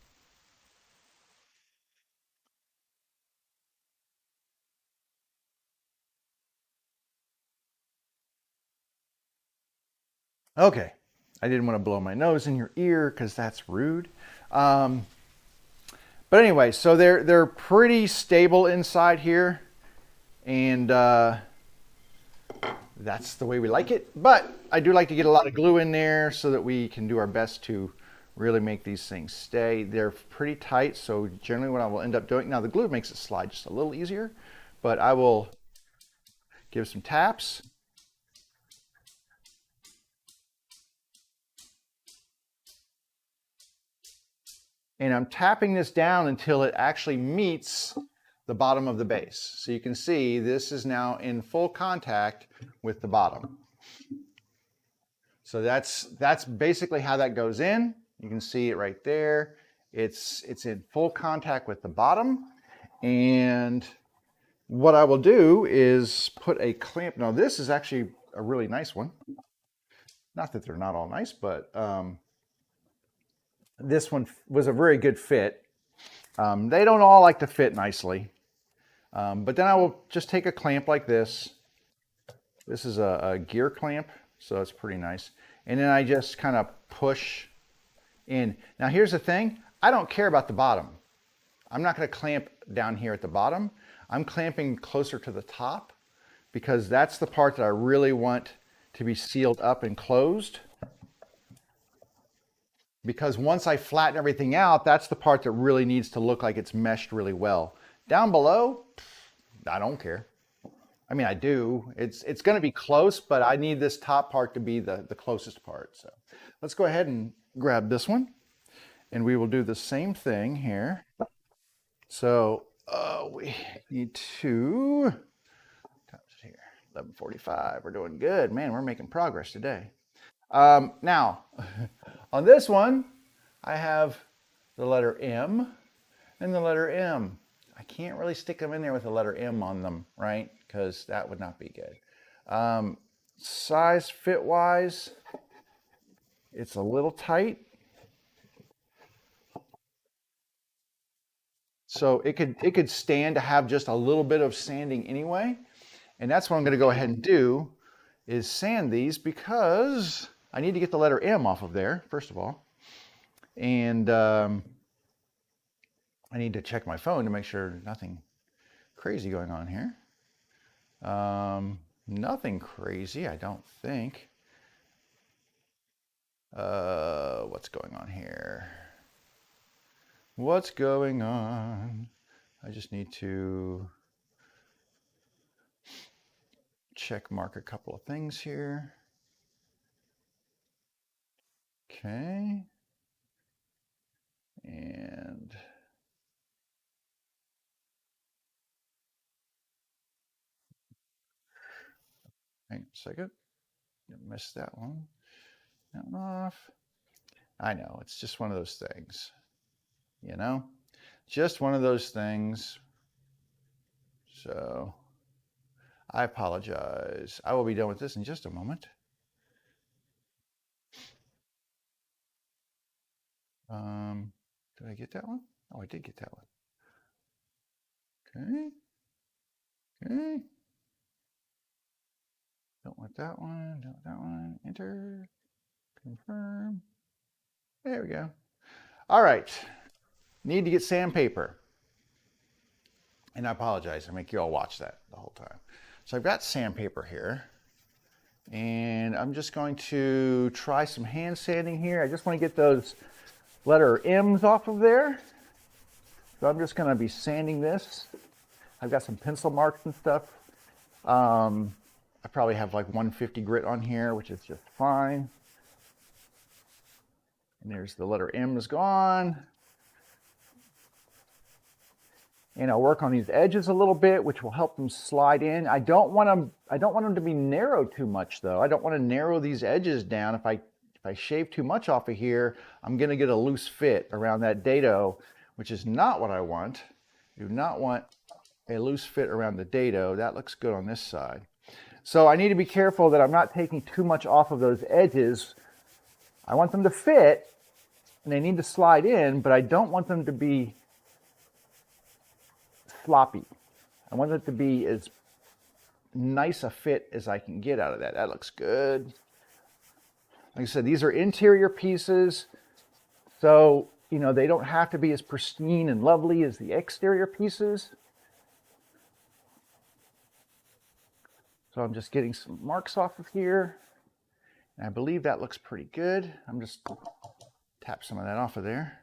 Okay, I didn't want to blow my nose in your ear because that's rude. But anyway, so they're pretty stable inside here, and that's the way we like it. But I do like to get a lot of glue in there so that we can do our best to really make these things stay. They're pretty tight, so generally what I will end up doing, now the glue makes it slide just a little easier, but I will give some taps. And I'm tapping this down until it actually meets the bottom of the base. So you can see this is now in full contact with the bottom. So that's basically how that goes in. You can see it right there. It's in full contact with the bottom. And what I will do is put a clamp. Now this is actually a really nice one. Not that they're not all nice, but this one was a very good fit. They don't all like to fit nicely. But then I will just take a clamp like this. This is a gear clamp, so it's pretty nice. And then I just kind of push in. Now here's the thing, I don't care about the bottom. I'm not going to clamp down here at the bottom. I'm clamping closer to the top because that's the part that I really want to be sealed up and closed. Because once I flatten everything out, that's the part that really needs to look like it's meshed really well. Down below, I don't care. I mean, I do. It's going to be close, but I need this top part to be the closest part. So let's go ahead and grab this one, and we will do the same thing here. So we need to, here, 11:45. We're doing good. Man, we're making progress today. Now, on this one, I have the letter M and the letter M. I can't really stick them in there with the letter M on them, right? Because that would not be good. Size fit wise, it's a little tight. So it could stand to have just a little bit of sanding anyway. And that's what I'm going to go ahead and do is sand these because I need to get the letter M off of there, first of all. And I need to check my phone to make sure nothing crazy going on here. Nothing crazy, I don't think. What's going on here? What's going on? I just need to check mark a couple of things here. Okay. And hang on a second. Missed that one. That one off. I know, it's just one of those things. You know? Just one of those things. So I apologize. I will be done with this in just a moment. Did I get that one? Oh, I did get that one. Okay. Okay. Don't want that one. Don't want that one. Enter. Confirm. There we go. All right. Need to get sandpaper. And I apologize. I make you all watch that the whole time. So I've got sandpaper here. And I'm just going to try some hand sanding here. I just want to get those letter M's off of there. So I'm just going to be sanding this. I've got some pencil marks and stuff. I probably have like 150 grit on here, which is just fine. And there's the letter M is gone. And I'll work on these edges a little bit, which will help them slide in. I don't want them to be narrow too much though. I don't want to narrow these edges down. If I shave too much off of here, I'm going to get a loose fit around that dado, which is not what I want. I do not want a loose fit around the dado. That looks good on this side. So I need to be careful that I'm not taking too much off of those edges. I want them to fit and they need to slide in, but I don't want them to be floppy. I want it to be as nice a fit as I can get out of that. That looks good. Like I said, these are interior pieces, so you know they don't have to be as pristine and lovely as the exterior pieces. So I'm just getting some marks off of here. And I believe that looks pretty good. I'm just tap some of that off of there.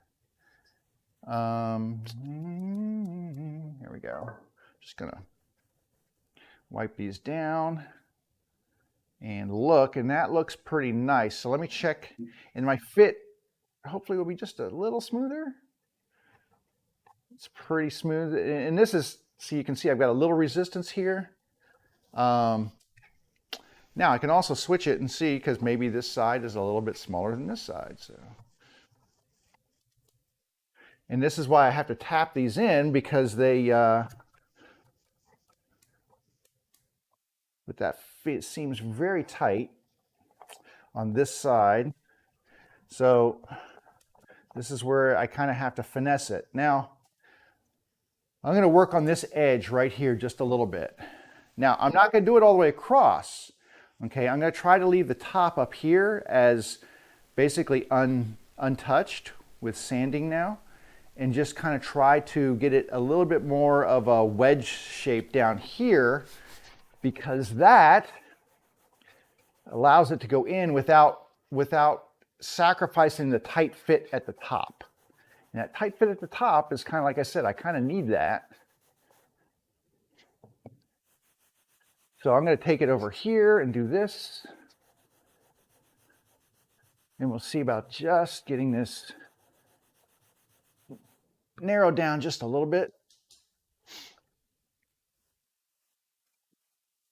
Here we go. Just gonna wipe these down and look, and that looks pretty nice. So let me check, and my fit hopefully will be just a little smoother. It's pretty smooth, and this is, so you can see I've got a little resistance here. Now I can also switch it and see, because maybe this side is a little bit smaller than this side. So, and this is why I have to tap these in, because they, but that fit seems very tight on this side. So this is where I kind of have to finesse it. Now, I'm going to work on this edge right here just a little bit. Now, I'm not going to do it all the way across. Okay, I'm going to try to leave the top up here as basically untouched with sanding now, and just kind of try to get it a little bit more of a wedge shape down here, because that allows it to go in without sacrificing the tight fit at the top. And that tight fit at the top is kind of, like I said, I kind of need that. So I'm going to take it over here and do this. And we'll see about just getting this narrowed down just a little bit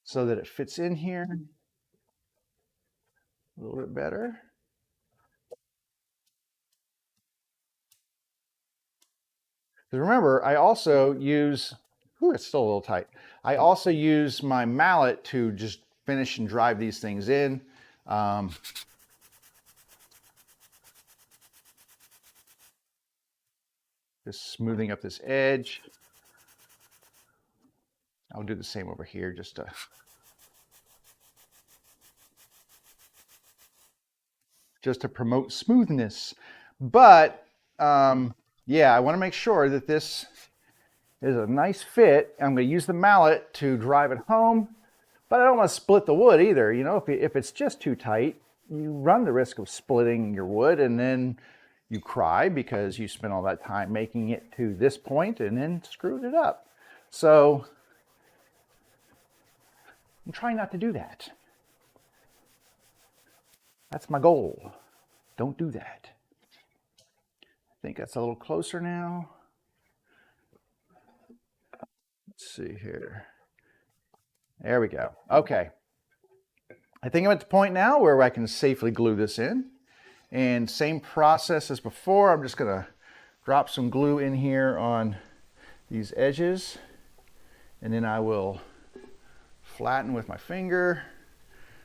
so that it fits in here a little bit better. Because remember, I also use, ooh, it's still a little tight. I also use my mallet to just finish and drive these things in. Just smoothing up this edge. I'll do the same over here just to promote smoothness. But yeah, I want to make sure that this is a nice fit. I'm going to use the mallet to drive it home, but I don't want to split the wood either. You know, if it's just too tight, you run the risk of splitting your wood, and then you cry because you spent all that time making it to this point and then screwed it up. So I'm trying not to do that. That's my goal. Don't do that. I think that's a little closer now. Let's see here. There we go. Okay. I think I'm at the point now where I can safely glue this in. And same process as before. I'm just going to drop some glue in here on these edges. And then I will flatten with my finger,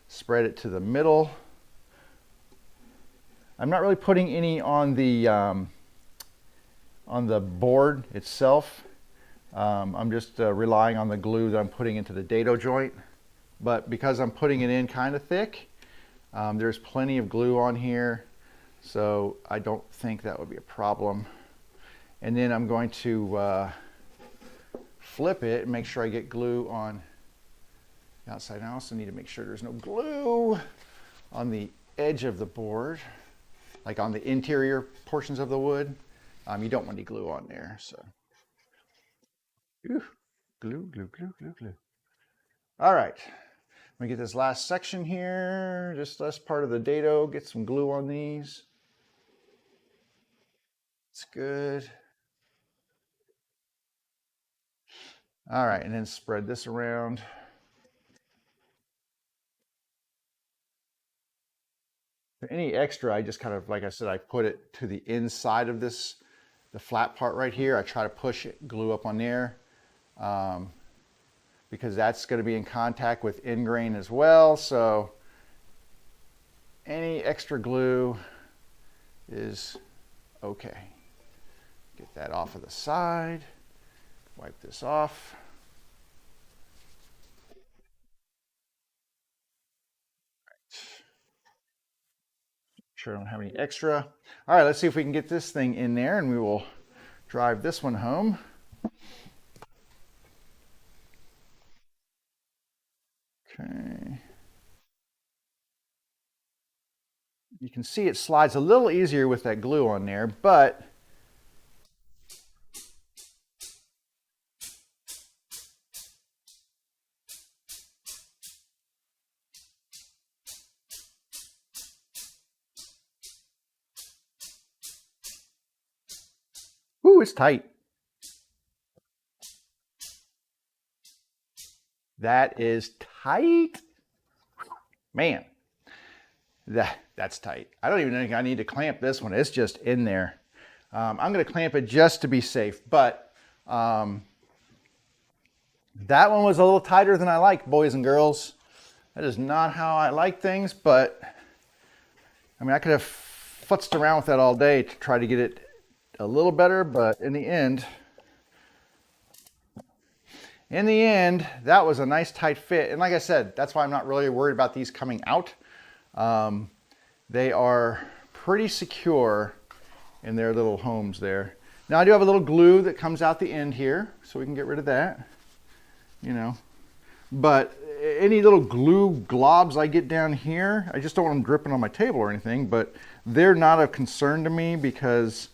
spread it to the middle. I'm not really putting any on the board itself. I'm just relying on the glue that I'm putting into the dado joint. But because I'm putting it in kind of thick, there's plenty of glue on here, so I don't think that would be a problem. And then I'm going to flip it and make sure I get glue on the outside. I also need to make sure there's no glue on the edge of the board, like on the interior portions of the wood. You don't want any glue on there, so. Ooh, glue, glue, glue, glue, glue. All right, let me get this last section here, just less part of the dado, get some glue on these. It's good. All right, and then spread this around. Any extra, I just kind of, like I said, I put it to the inside of this, the flat part right here. I try to push it, glue up on there, because that's going to be in contact with end grain as well. So any extra glue is okay. Get that off of the side. Wipe this off. Sure I don't have any extra. All right, let's see if we can get this thing in there, and we will drive this one home. Okay. You can see it slides a little easier with that glue on there, but ooh, it's tight. That is tight. Man, that's tight. I don't even think I need to clamp this one. It's just in there. I'm going to clamp it just to be safe, but that one was a little tighter than I like, boys and girls. That is not how I like things, but I mean, I could have futzed around with that all day to try to get it a little better, but in the end, that was a nice tight fit. And like I said, that's why I'm not really worried about these coming out. They are pretty secure in their little homes there. Now I do have a little glue that comes out the end here, so we can get rid of that, you know. But any little glue globs I get down here, I just don't want them dripping on my table or anything, but they're not a concern to me because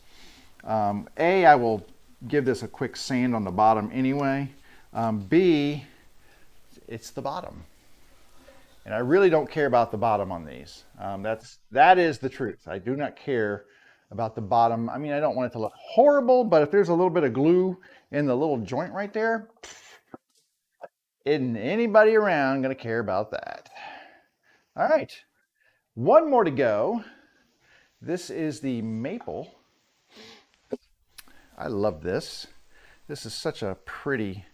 A, I will give this a quick sand on the bottom anyway. B, it's the bottom. And I really don't care about the bottom on these. That is the truth. I do not care about the bottom. I mean, I don't want it to look horrible, but if there's a little bit of glue in the little joint right there, isn't anybody around going to care about that? All right, one more to go. This is the maple. I love this. This is such a pretty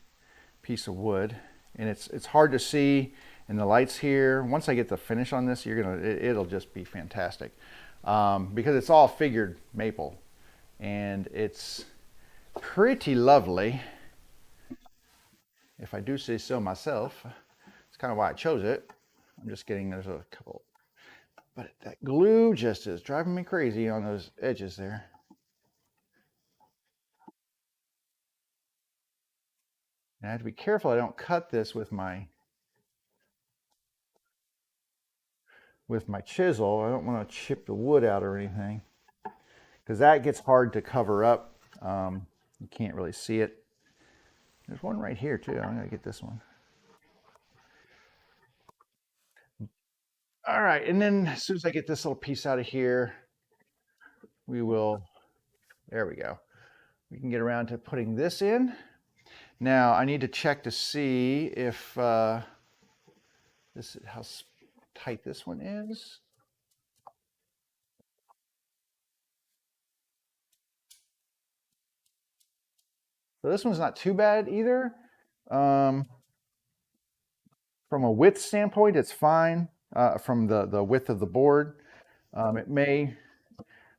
piece of wood, and it's hard to see in the lights here. Once I get the finish on this, it'll just be fantastic, because it's all figured maple, and it's pretty lovely, if I do say so myself. It's kind of why I chose it. I'm just kidding. There's a couple, but that glue just is driving me crazy on those edges there. And I have to be careful I don't cut this with my chisel. I don't want to chip the wood out or anything, because that gets hard to cover up. You can't really see it. There's one right here too. I'm gonna get this one. All right, and then as soon as I get this little piece out of here, we will, there we go. We can get around to putting this in. Now I need to check to see if this is how tight this one is. So this one's not too bad either. From a width standpoint, it's fine. From the width of the board, it may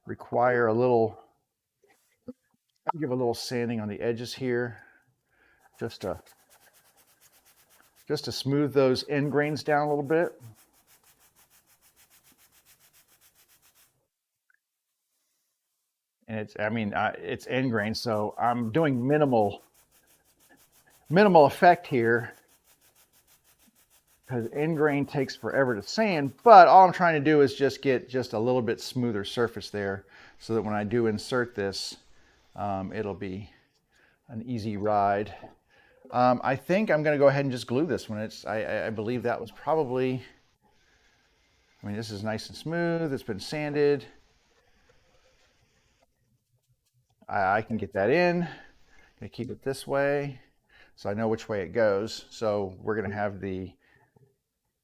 require a little, I'll give a little sanding on the edges here, just to smooth those end grains down a little bit. And it's end grain, so I'm doing minimal effect here, because end grain takes forever to sand, but all I'm trying to do is just get just a little bit smoother surface there, so that when I do insert this, it'll be an easy ride. I think I'm going to go ahead and just glue this one. I believe that was probably, this is nice and smooth. It's been sanded. I can get that in. I'm going to keep it this way, so I know which way it goes. So we're going to have the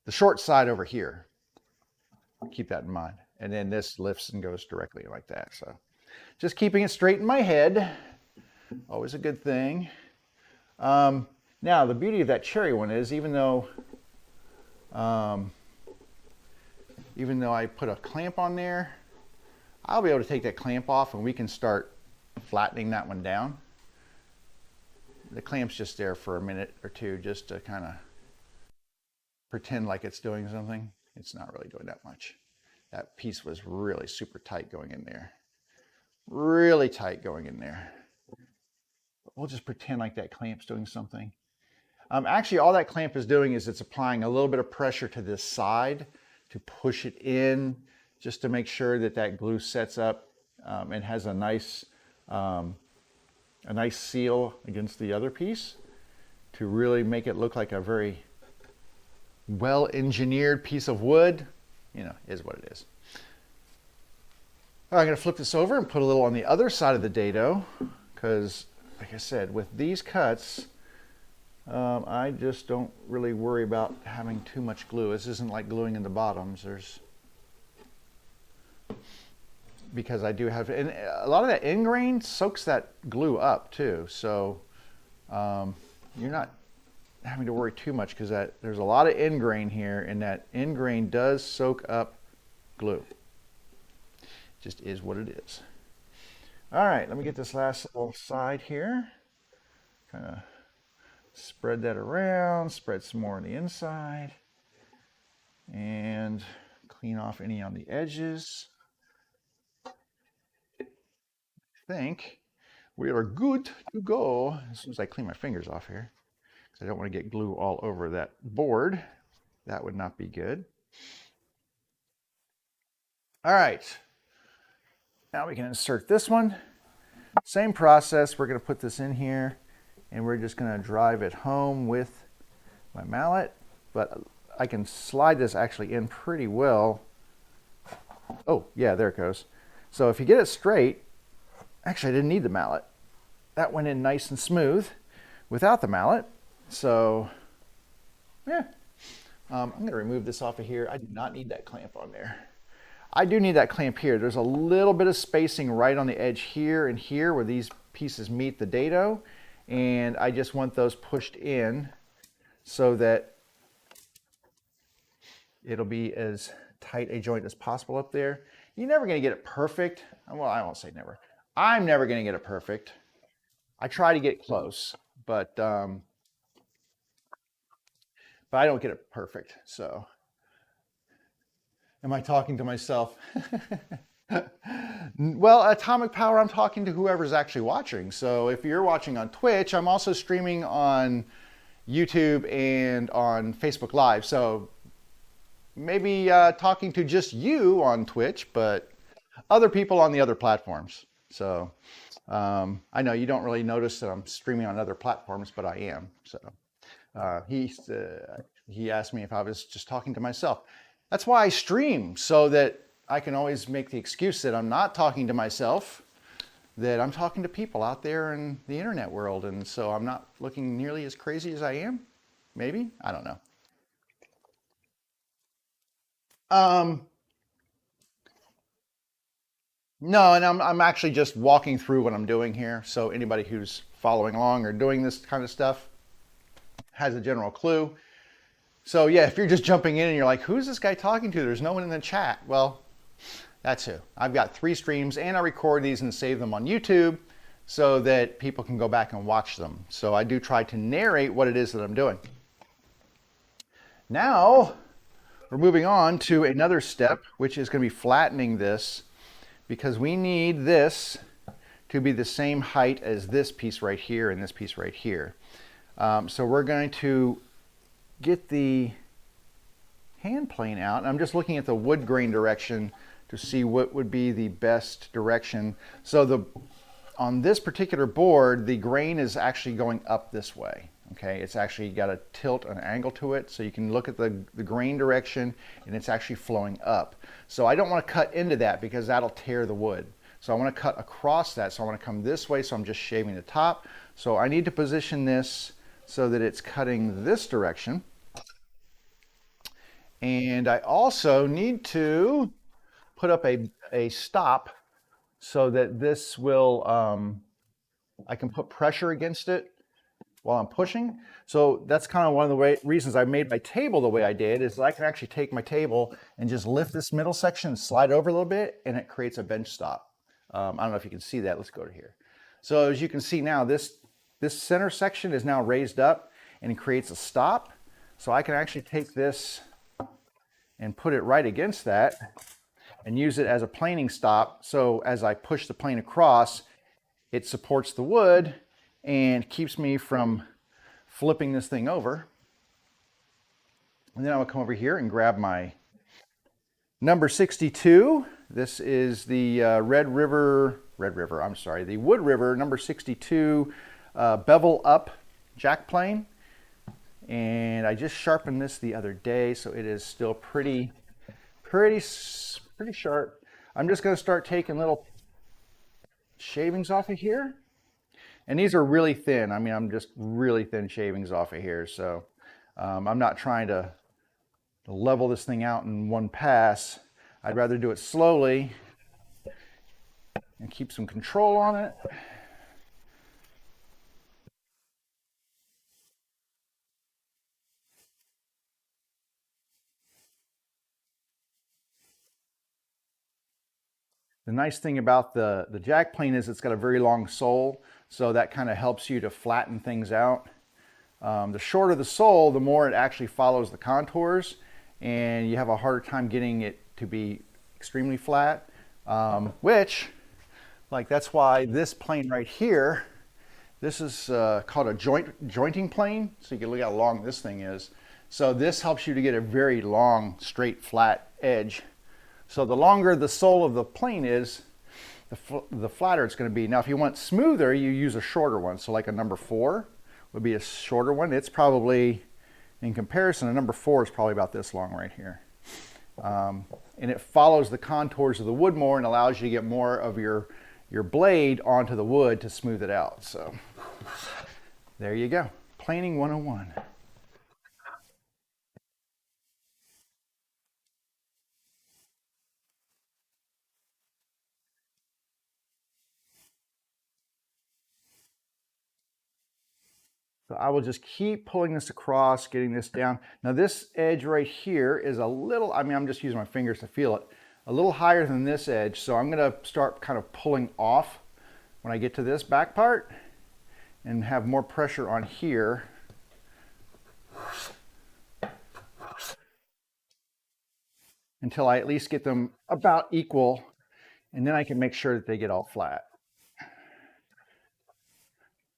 short side over here. Keep that in mind. And then this lifts and goes directly like that. So just keeping it straight in my head, always a good thing. Now the beauty of that cherry one is, even though I put a clamp on there, I'll be able to take that clamp off and we can start flattening that one down. The clamp's just there for a minute or two, just to kind of pretend like it's doing something. It's not really doing that much. That piece was really super tight going in there. Really tight going in there. But we'll just pretend like that clamp's doing something. Actually, all that clamp is doing is it's applying a little bit of pressure to this side to push it in, just to make sure that that glue sets up and has a nice seal against the other piece, to really make it look like a very well-engineered piece of wood. Is what it is. All right, I'm going to flip this over and put a little on the other side of the dado, because like I said, with these cuts, I just don't really worry about having too much glue. This isn't like gluing in the bottoms. Because I do have, and a lot of that end grain soaks that glue up too. So you're not having to worry too much, because there's a lot of end grain here, and that end grain does soak up glue. Just is what it is. All right, let me get this last little side here. Kind of spread that around, spread some more on the inside, and clean off any on the edges. I think we are good to go. As soon as I clean my fingers off here, because I don't want to get glue all over that board. That would not be good. All right, now we can insert this one. Same process. We're going to put this in here, and we're just going to drive it home with my mallet. But I can slide this actually in pretty well. Oh, yeah, there it goes. So if you get it straight, actually I didn't need the mallet. That went in nice and smooth without the mallet. So, yeah. I'm going to remove this off of here. I do not need that clamp on there. I do need that clamp here. There's a little bit of spacing right on the edge here and here where these pieces meet the dado, and I just want those pushed in so that it'll be as tight a joint as possible up there. You're never going to get it perfect. Well, I won't say never. I'm never going to get it perfect. I try to get close, but I don't get it perfect. So, am I talking to myself? Well, Atomic Power, I'm talking to whoever's actually watching. So if you're watching on Twitch, I'm also streaming on YouTube and on Facebook Live. So maybe talking to just you on Twitch, but other people on the other platforms. So I know you don't really notice that I'm streaming on other platforms, but I am. So he asked me if I was just talking to myself. That's why I stream, so that I can always make the excuse that I'm not talking to myself, that I'm talking to people out there in the internet world. And so I'm not looking nearly as crazy as I am. Maybe, I don't know. No, and I'm actually just walking through what I'm doing here. So anybody who's following along or doing this kind of stuff has a general clue. So yeah, if you're just jumping in and you're like, who's this guy talking to? There's no one in the chat. Well, that's who. I've got 3 streams and I record these and save them on YouTube so that people can go back and watch them. So I do try to narrate what it is that I'm doing. Now we're moving on to another step, which is going to be flattening this, because we need this to be the same height as this piece right here and this piece right here. So we're going to get the hand plane out. And I'm just looking at the wood grain direction to see what would be the best direction. So on this particular board, the grain is actually going up this way. Okay, it's actually got a tilt, an angle to it, so you can look at the grain direction and it's actually flowing up. So I don't want to cut into that because that'll tear the wood. So I want to cut across that, so I want to come this way, so I'm just shaving the top. So I need to position this so that it's cutting this direction. And I also need to put up a stop so that this will, I can put pressure against it while I'm pushing. So that's kind of one of the reasons I made my table the way I did, is I can actually take my table and just lift this middle section and slide over a little bit, and it creates a bench stop. I don't know if you can see that. Let's go to here. So as you can see now, this center section is now raised up and it creates a stop. So I can actually take this and put it right against that and use it as a planing stop. So as I push the plane across, it supports the wood and keeps me from flipping this thing over. And then I will come over here and grab my number 62. This is the the Wood River number 62 bevel up jack plane. And I just sharpened this the other day, so it is still pretty sharp. I'm just going to start taking little shavings off of here. And these are really thin. I mean, I'm just really thin shavings off of here. So I'm not trying to level this thing out in one pass. I'd rather do it slowly and keep some control on it. The nice thing about the jack plane is it's got a very long sole, so that kind of helps you to flatten things out. The shorter the sole, the more it actually follows the contours, and you have a harder time getting it to be extremely flat, which, like, that's why this plane right here, this is called a jointing plane, so you can look how long this thing is. So this helps you to get a very long, straight, flat edge. So the longer the sole of the plane is, the flatter it's going to be. Now, if you want smoother, you use a shorter one. So like a number 4 would be a shorter one. It's probably, in comparison, a number 4 is probably about this long right here. And it follows the contours of the wood more and allows you to get more of your blade onto the wood to smooth it out. So there you go. Planing 101. So I will just keep pulling this across, getting this down. Now this edge right here is a little, I mean, I'm just using my fingers to feel it, a little higher than this edge. So I'm gonna start kind of pulling off when I get to this back part and have more pressure on here. Until I at least get them about equal, and then I can make sure that they get all flat.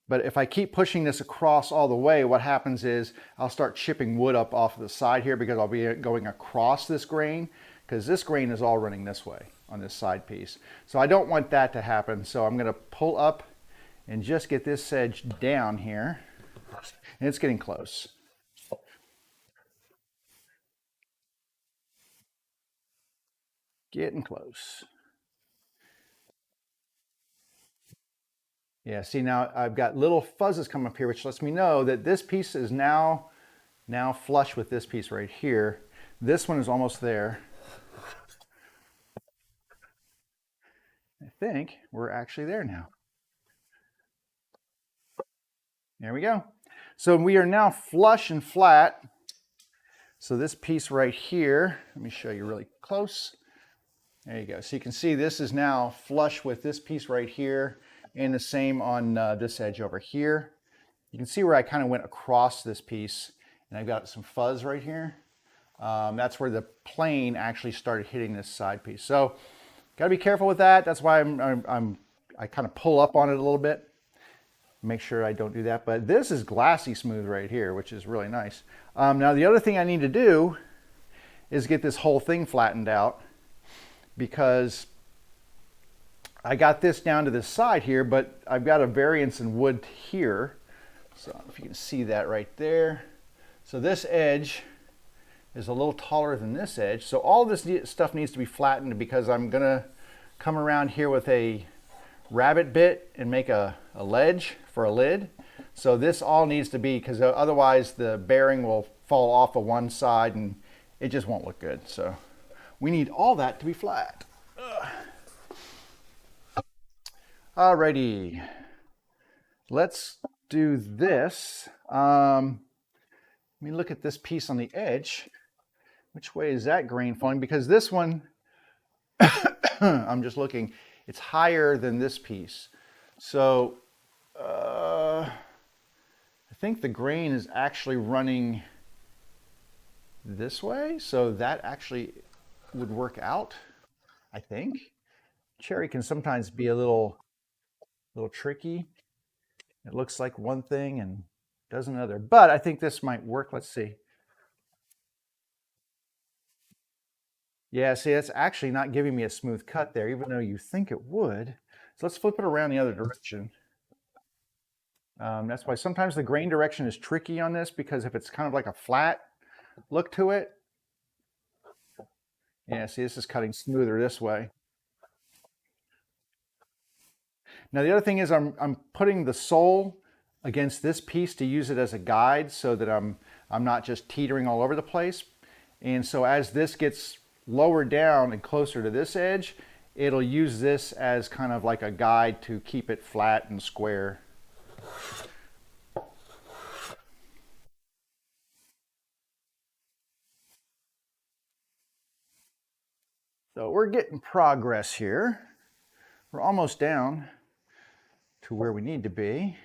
But if I keep pushing this across all the way, what happens is I'll start chipping wood up off of the side here because I'll be going across this grain, because this grain is all running this way on this side piece. So I don't want that to happen. So I'm going to pull up and just get this edge down here, and it's getting close. Getting close. Yeah, see now I've got little fuzzes come up here, which lets me know that this piece is now flush with this piece right here. This one is almost there. I think we're actually there now. There we go. So we are now flush and flat. So this piece right here, let me show you really close. There you go. So you can see this is now flush with this piece right here, and the same on this edge over here. You can see where I kind of went across this piece, and I've got some fuzz right here. That's where the plane actually started hitting this side piece. So got to be careful with that. That's why I kind of pull up on it a little bit. Make sure I don't do that. But this is glassy smooth right here, which is really nice. Now the other thing I need to do is get this whole thing flattened out, because I got this down to this side here, but I've got a variance in wood here. So if you can see that right there. So this edge is a little taller than this edge. So all this stuff needs to be flattened, because I'm gonna come around here with a rabbet bit and make a ledge for a lid. So this all needs to be, because otherwise the bearing will fall off of one side and it just won't look good. So we need all that to be flat. Alrighty, let's do this. Let me look at this piece on the edge. Which way is that grain falling? Because this one, I'm just looking, it's higher than this piece. So I think the grain is actually running this way. So that actually would work out, I think. Cherry can sometimes be a little tricky. It looks like one thing and does another, but I think this might work. Let's see. Yeah, see, that's actually not giving me a smooth cut there, even though you think it would. So let's flip it around the other direction. That's why sometimes the grain direction is tricky on this, because if it's kind of like a flat look to it. Yeah, see, this is cutting smoother this way. Now the other thing is I'm putting the sole against this piece to use it as a guide, so that I'm not just teetering all over the place. And so as this gets lower down and closer to this edge, it'll use this as kind of like a guide to keep it flat and square. So we're getting progress here. We're almost down to where we need to be.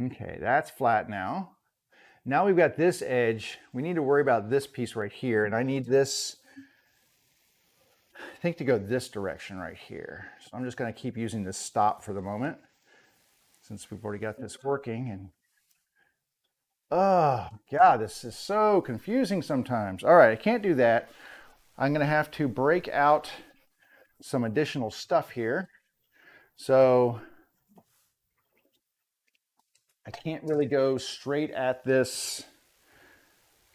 Okay, that's flat now. Now we've got this edge. We need to worry about this piece right here, and I need this, I think, to go this direction right here. So I'm just going to keep using this stop for the moment, since we've already got this working. And oh God, this is so confusing sometimes. All right, I can't do that. I'm going to have to break out some additional stuff here. So I can't really go straight at this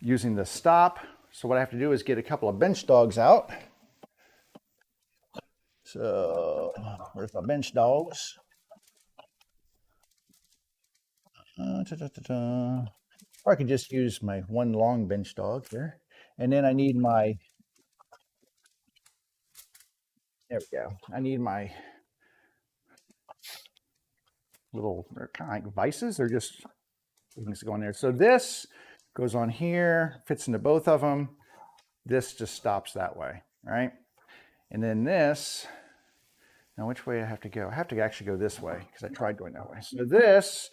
using the stop. So what I have to do is get a couple of bench dogs out. So where's my bench dogs? Or I could just use my one long bench dog here. And then I need my, there we go. I need my little, they're kind of like vices. They're just things to go in there. So this goes on here, fits into both of them. This just stops that way, right? And then this, now which way do I have to go? I have to actually go this way because I tried going that way. So this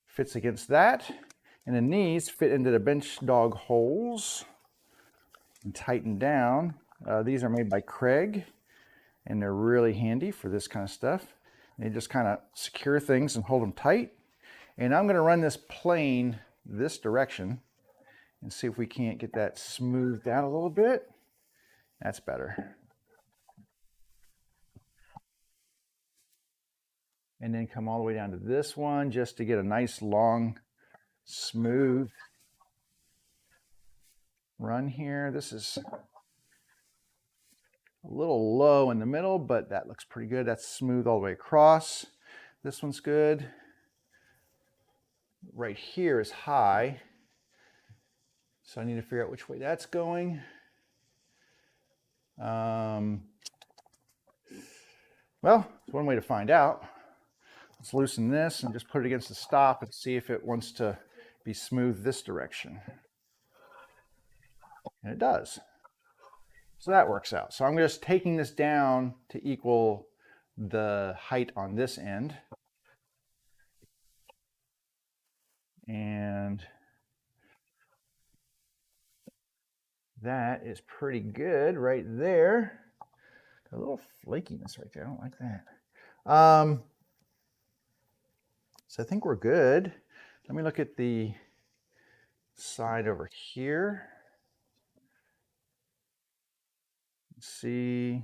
fits against that. And then these fit into the bench dog holes and tighten down. These are made by Craig, and they're really handy for this kind of stuff. They just kind of secure things and hold them tight. And I'm going to run this plane this direction and see if we can't get that smoothed out a little bit. That's better. And then come all the way down to this one just to get a nice long smooth run here. This is a little low in the middle, but that looks pretty good. That's smooth all the way across. This one's good. Right here is high, so I need to figure out which way that's going. Well, it's one way to find out. Let's loosen this and just put it against the stop and see if it wants to be smooth this direction. And it does. So that works out. So I'm just taking this down to equal the height on this end. And that is pretty good right there. A little flakiness right there. I don't like that. So I think we're good. Let me look at the side over here. Let's see.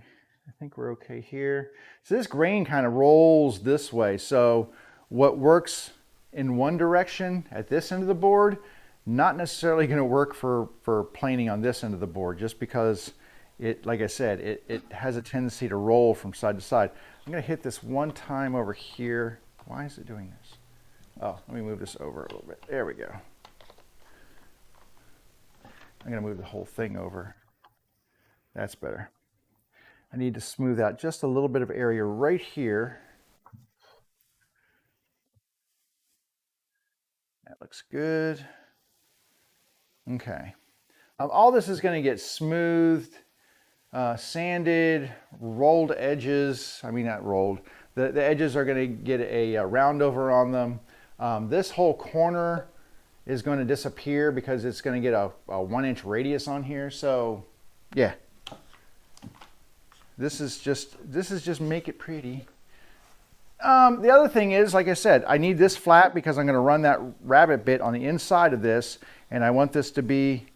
I think we're okay here. So this grain kind of rolls this way. So what works in one direction at this end of the board, not necessarily going to work for planing on this end of the board, just because it, like I said, it has a tendency to roll from side to side. I'm going to hit this one time over here. Why is it doing this? Oh, let me move this over a little bit. There we go. I'm going to move the whole thing over. That's better. I need to smooth out just a little bit of area right here. That looks good. Okay. All this is going to get smoothed, sanded, rolled edges. I mean, not rolled. The edges are going to get a round over on them. This whole corner is going to disappear because it's going to get a 1-inch radius on here. So, yeah. This is just make it pretty. The other thing is, like I said, I need this flat because I'm going to run that rabbit bit on the inside of this, and I want this to be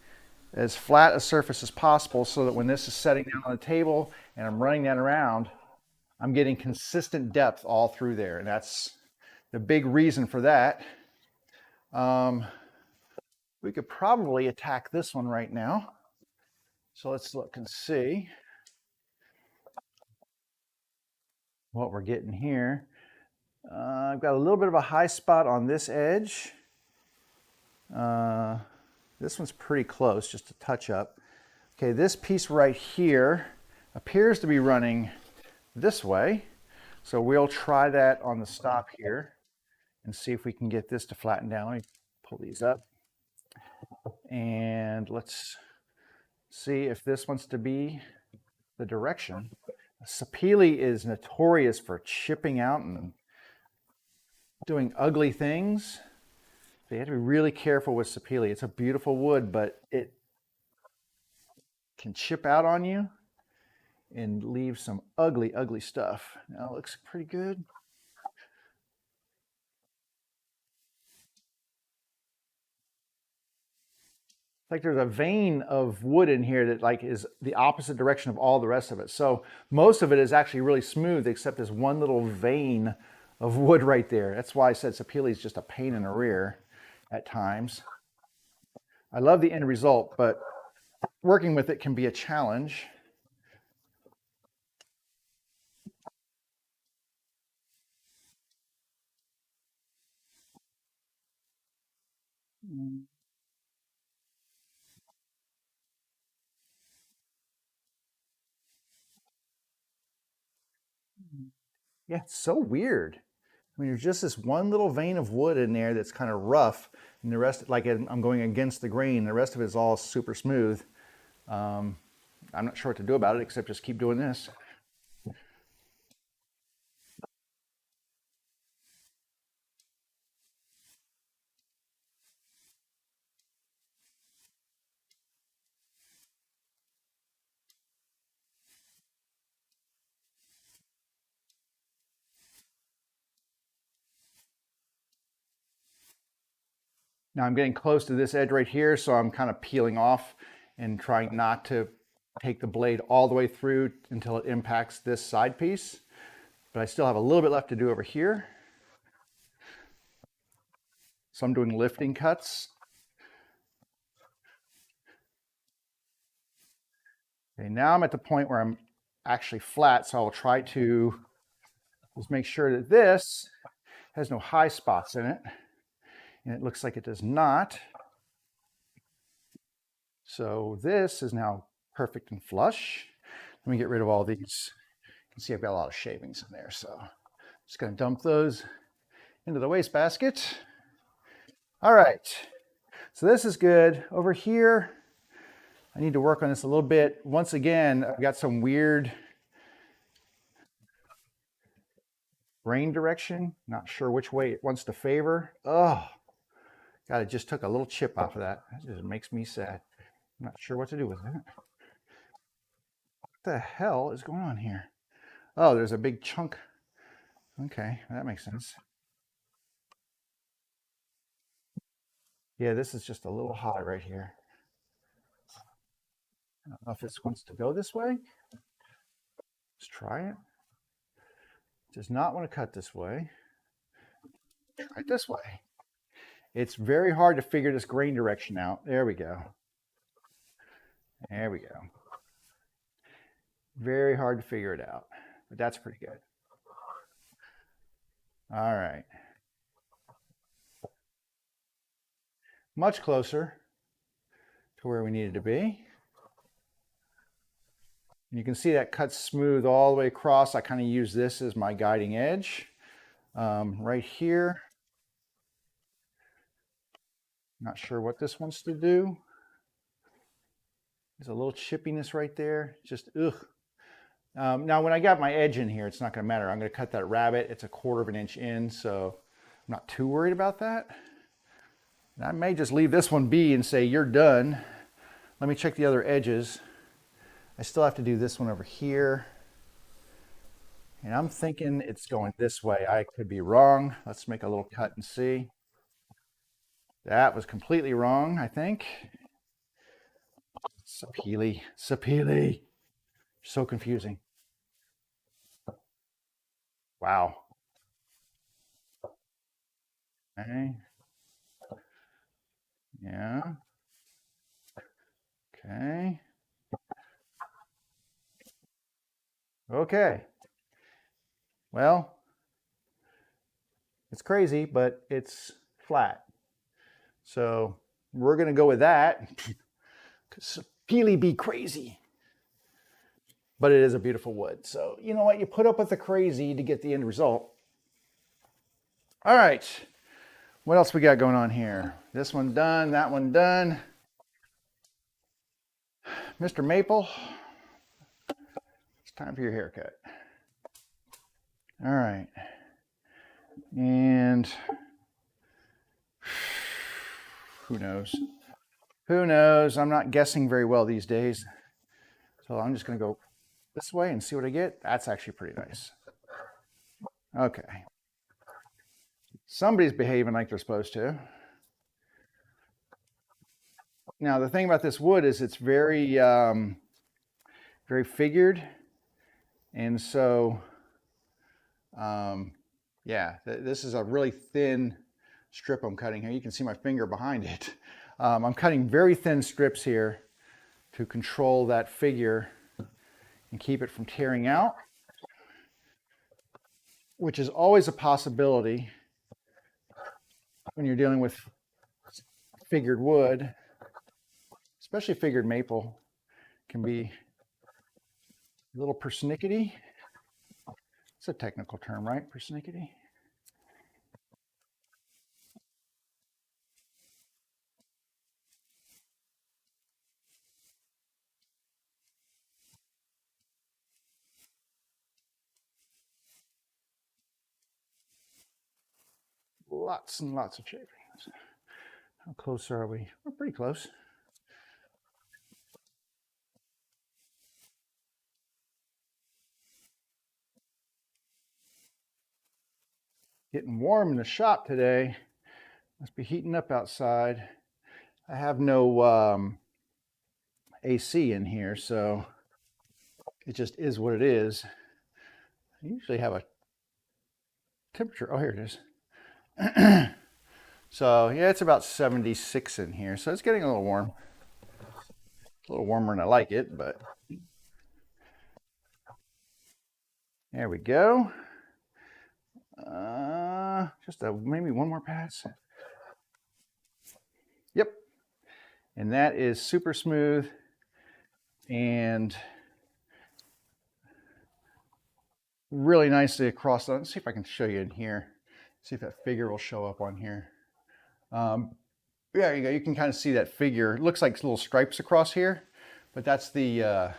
as flat a surface as possible so that when this is setting down on the table and I'm running that around, I'm getting consistent depth all through there, and that's the big reason for that. We could probably attack this one right now. So let's look and see what we're getting here. I've got a little bit of a high spot on this edge. This one's pretty close, just a touch up. Okay, this piece right here appears to be running this way. So we'll try that on the stop here and see if we can get this to flatten down. Let me pull these up. And let's see if this wants to be the direction. Sapele is notorious for chipping out and doing ugly things. So you have to be really careful with sapele. It's a beautiful wood, but it can chip out on you and leave some ugly, ugly stuff. Now it looks pretty good. Like there's a vein of wood in here that like is the opposite direction of all the rest of it. So most of it is actually really smooth except this one little vein of wood right there. That's why I said sapele is just a pain in the rear at times. I love the end result, but working with it can be a challenge. Yeah, it's so weird. I mean, there's just this one little vein of wood in there that's kind of rough, and the rest, like I'm going against the grain, the rest of it is all super smooth. I'm not sure what to do about it except just keep doing this. Now I'm getting close to this edge right here, so I'm kind of peeling off and trying not to take the blade all the way through until it impacts this side piece. But I still have a little bit left to do over here. So I'm doing lifting cuts. Okay, now I'm at the point where I'm actually flat, so I'll try to just make sure that this has no high spots in it. And it looks like it does not. So this is now perfect and flush. Let me get rid of all these. You can see I've got a lot of shavings in there, so I'm just going to dump those into the wastebasket. All right, so this is good. Over here, I need to work on this a little bit. Once again, I've got some weird grain direction. Not sure which way it wants to favor. Oh, God, it just took a little chip off of that. That just makes me sad. I'm not sure what to do with it. What the hell is going on here? Oh, there's a big chunk. Okay, that makes sense. Yeah, this is just a little high right here. I don't know if this wants to go this way. Let's try it. It does not want to cut this way. Try it this way. It's very hard to figure this grain direction out. There we go. There we go. Very hard to figure it out, but that's pretty good. All right. Much closer to where we needed to be. And you can see that cuts smooth all the way across. I kind of use this as my guiding edge. Right here. Not sure what this wants to do. There's a little chippiness right there. Just ugh. Now, when I got my edge in here, it's not going to matter. I'm going to cut that rabbet. It's a 1/4 of an inch in, so I'm not too worried about that. And I may just leave this one be and say, you're done. Let me check the other edges. I still have to do this one over here. And I'm thinking it's going this way. I could be wrong. Let's make a little cut and see. That was completely wrong, I think. Sapili, Sapili. So confusing. Wow. Okay. Yeah. Okay. Okay. Well, it's crazy, but it's flat. So we're going to go with that. Sapili be crazy. But it is a beautiful wood. So you know what? You put up with the crazy to get the end result. All right. What else we got going on here? This one done, that one done. Mr. Maple, it's time for your haircut. All right. And who knows? Who knows? I'm not guessing very well these days. So I'm just going to go this way and see what I get. That's actually pretty nice. Okay. Somebody's behaving like they're supposed to. Now, the thing about this wood is it's very, very figured. And so, yeah, this is a really thin strip I'm cutting here. You can see my finger behind it. I'm cutting very thin strips here to control that figure and keep it from tearing out, which is always a possibility when you're dealing with figured wood, especially figured maple. Can be a little persnickety. It's a technical term, right? Persnickety. Lots and lots of shavings. How close are we? We're pretty close. Getting warm in the shop today. Must be heating up outside. I have no AC in here, so it just is what it is. I usually have a temperature. Oh, here it is. So yeah, it's about 76 in here, so it's getting a little warm. A little warmer than I like it, but there we go. Just maybe one more pass. Yep. And that is super smooth and really nicely across. Let's see if I can show you in here. See if that figure will show up on here. There you go. You can kind of see that figure. It looks like little stripes across here, but that's the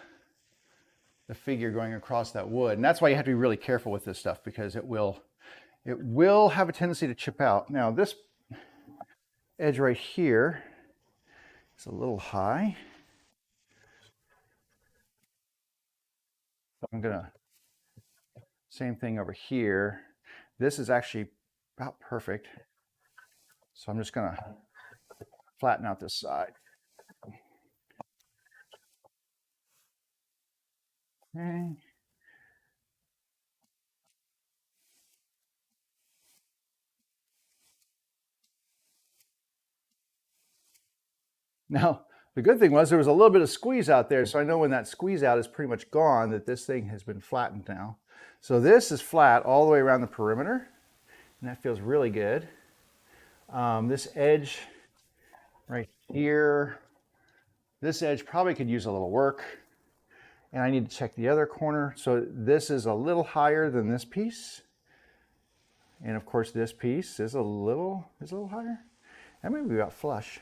figure going across that wood. And that's why you have to be really careful with this stuff, because it will have a tendency to chip out. Now this edge right here is a little high. So I'm gonna, same thing over here. This is actually about perfect. So I'm just gonna flatten out this side. Okay. Now, the good thing was there was a little bit of squeeze out there, so I know when that squeeze out is pretty much gone that this thing has been flattened now. So this is flat all the way around the perimeter, and that feels really good. This edge right here, this edge probably could use a little work, and I need to check the other corner. So this is a little higher than this piece, and of course this piece is a little higher. That may be about flush.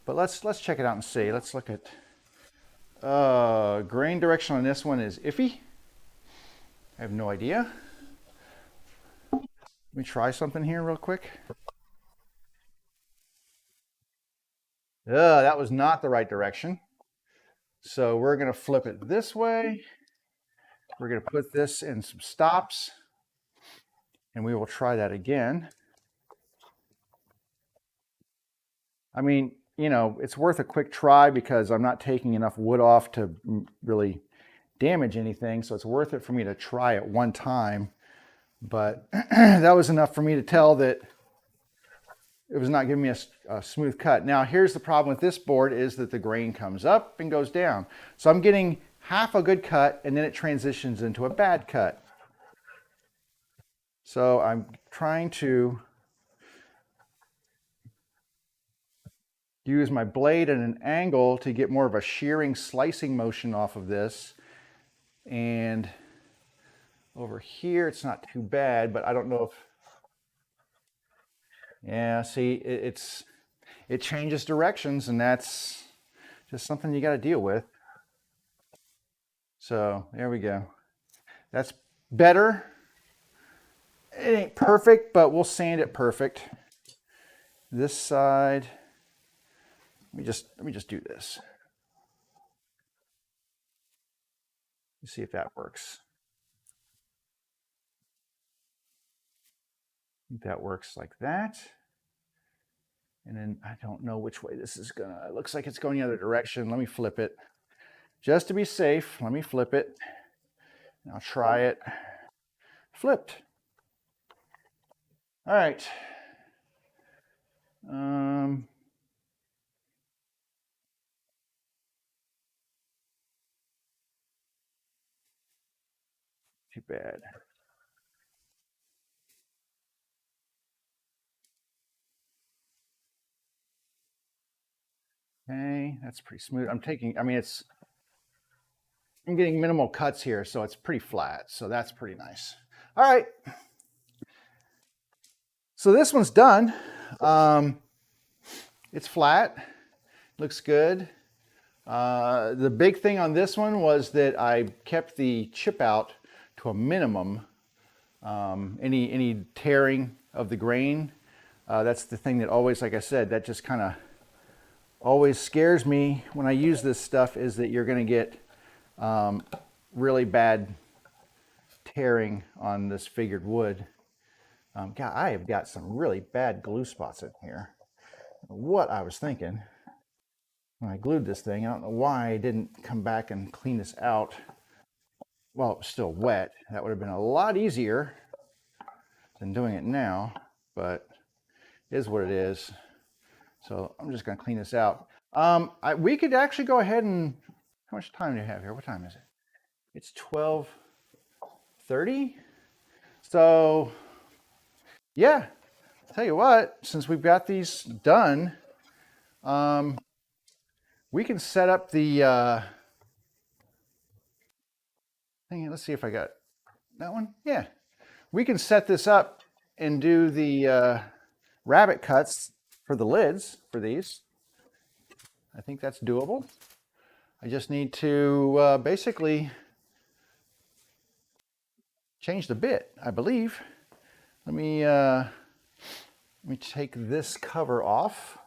But let's check it out and see. Let's look at grain direction on this one is iffy. I have no idea. Let me try something here real quick. That was not the right direction. So we're going to flip it this way. We're going to put this in some stops, and we will try that again. I mean, you know, it's worth a quick try because I'm not taking enough wood off to really damage anything. So it's worth it for me to try it one time. But that was enough for me to tell that it was not giving me a smooth cut. Now, here's the problem with this board is that the grain comes up and goes down. So I'm getting half a good cut and then it transitions into a bad cut. So I'm trying to use my blade at an angle to get more of a shearing, slicing motion off of this. And over here, it's not too bad, but I don't know if, yeah, see, it changes directions, and that's just something you got to deal with. So there we go. That's better. It ain't perfect, but we'll sand it perfect. This side, let me just do this. Let's see if that works. I think that works like that. And then I don't know which way this is gonna, it looks like it's going the other direction. Let me flip it. Just to be safe, let me flip it. I'll try it. Flipped. All right. Too bad. Okay, that's pretty smooth. I'm taking, I mean, it's I'm getting minimal cuts here, so it's pretty flat. So that's pretty nice. All right. So this one's done. It's flat, looks good. The big thing on this one was that I kept the chip out to a minimum. Any tearing of the grain, that's the thing that always, like I said, that just kind of always scares me when I use this stuff, is that you're going to get really bad tearing on this figured wood. God, I have got some really bad glue spots in here. What I was thinking when I glued this thing, I don't know why I didn't come back and clean this out while it was still wet. That would have been a lot easier than doing it now, but it is what it is. So I'm just going to clean this out. We could actually go ahead and, how much time do you have here? What time is it? It's 12:30. So yeah, I'll tell you what, since we've got these done, we can set up the thing. Let's see if I got that one. Yeah, we can set this up and do the rabbit cuts for the lids for these. I think that's doable. I just need to basically change the bit, I believe. Let me take this cover off.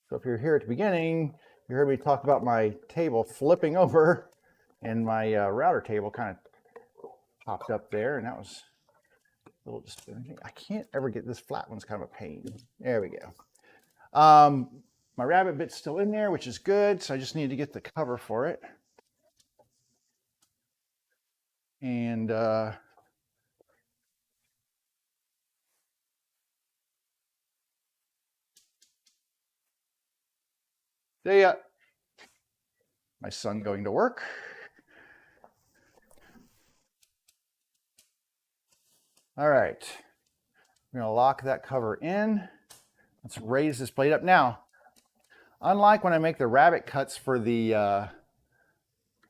So if you're here at the beginning, you heard me talk about my table flipping over, and my router table kind of popped up there, and that was a little disappointing. I can't ever get this flat one's kind of a pain. There we go. My rabbit bit's still in there, which is good. So I just need to get the cover for it. And see ya. My son going to work. All right, we're gonna lock that cover in. Let's raise this blade up. Now, unlike when I make the rabbit cuts for the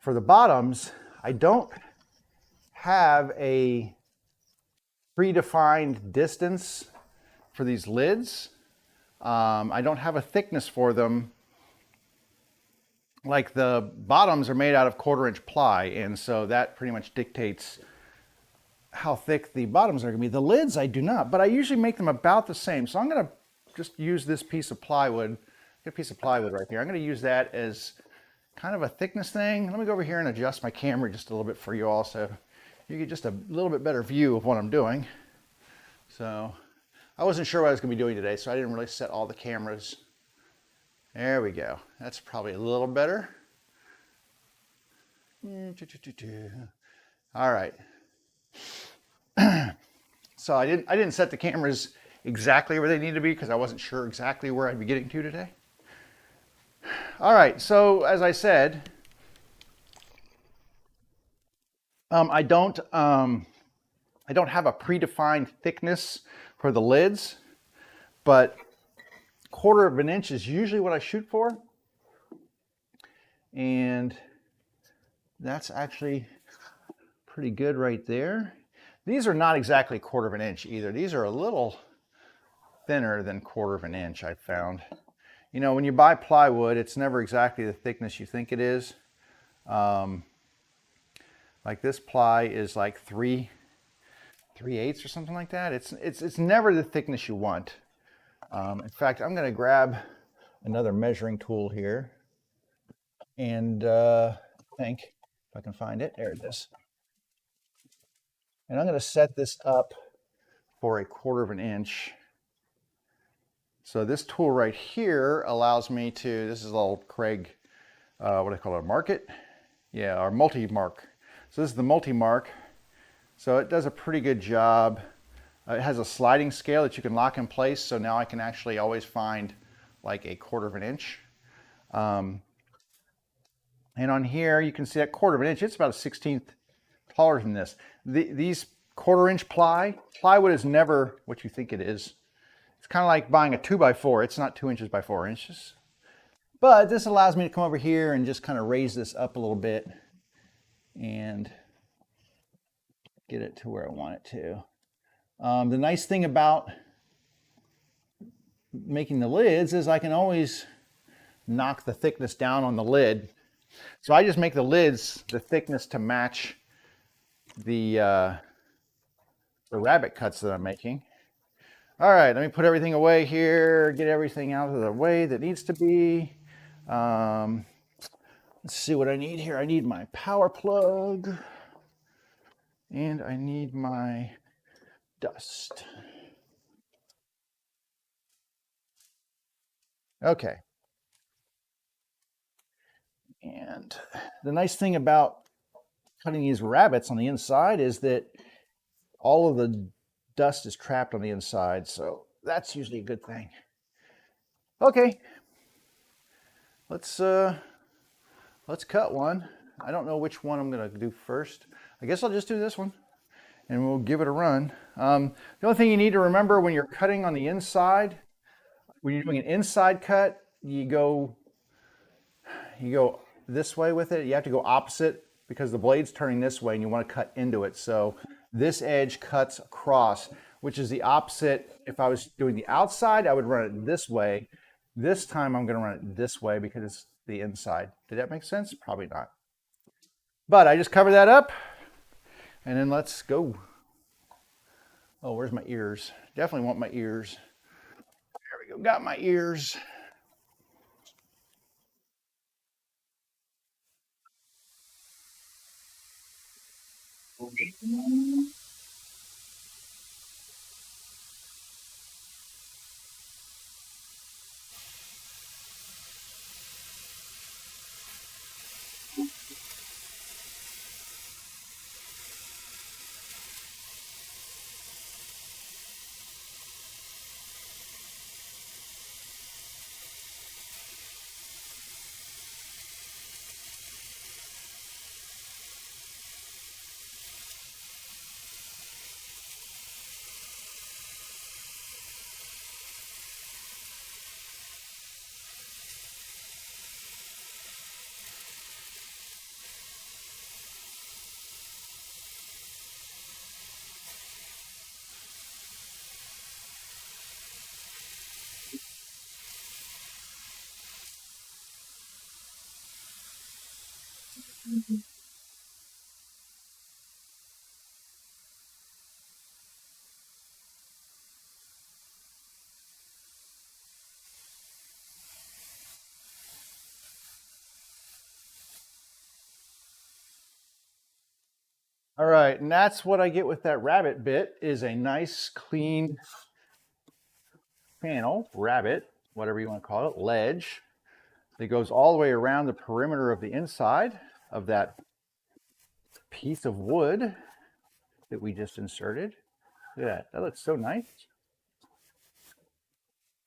bottoms, I don't have a predefined distance for these lids. I don't have a thickness for them. Like the bottoms are made out of 1/4-inch ply, and so that pretty much dictates how thick the bottoms are going to be. The lids I do not, but I usually make them about the same. So I'm going to just use this piece of plywood, get a piece of plywood right here. I'm going to use that as kind of a thickness thing. Let me go over here and adjust my camera just a little bit for you all, so you get just a little bit better view of what I'm doing. So I wasn't sure what I was going to be doing today, so I didn't really set all the cameras. There we go. That's probably a little better. All right. So I didn't set the cameras exactly where they need to be because I wasn't sure exactly where I'd be getting to today. All right. So as I said, I don't have a predefined thickness for the lids, but 1/4 of an inch is usually what I shoot for. And that's actually pretty good right there. These are not exactly 1/4 of an inch either. These are a little thinner than 1/4 of an inch, I've found. You know, when you buy plywood, it's never exactly the thickness you think it is. Like this ply is like 3/8 or something like that. It's never the thickness you want. In fact, I'm going to grab another measuring tool here, and I think if I can find it, there it is. And I'm going to set this up for 1/4 of an inch. So this tool right here allows me to, this is a little Craig, what do I call it, a market? Yeah, our multi-mark. So this is the multi-mark. So it does a pretty good job. It has a sliding scale that you can lock in place. So now I can actually always find like 1/4 of an inch. And on here, you can see that 1/4 of an inch, it's about a 1/16 taller than this. These 1/4 inch plywood is never what you think it is. It's kind of like buying a 2x4. It's not 2 inches by 4 inches. But this allows me to come over here and just kind of raise this up a little bit and get it to where I want it to. The nice thing about making the lids is I can always knock the thickness down on the lid. So I just make the lids the thickness to match the rabbit cuts that I'm making. All right, let me put everything away here, get everything out of the way that needs to be. Let's see what I need here. I need my power plug and I need my dust. Okay. And the nice thing about cutting these rabbits on the inside is that all of the dust is trapped on the inside, so that's usually a good thing. Okay, let's cut one. I don't know which one I'm gonna do first. I guess I'll just do this one and we'll give it a run. The only thing you need to remember when you're cutting on the inside, when you're doing an inside cut, you go this way with it. You have to go opposite because the blade's turning this way and you want to cut into it. So this edge cuts across, which is the opposite. If I was doing the outside, I would run it this way. This time I'm going to run it this way because it's the inside. Did that make sense? Probably not. But I just cover that up and then let's go. Oh, where's my ears? Definitely want my ears. There we go. Got my ears. All right, and that's what I get with that rabbit bit is a nice clean panel, rabbit, whatever you want to call it, ledge that goes all the way around the perimeter of the inside of that piece of wood that we just inserted. Look at that, that looks so nice.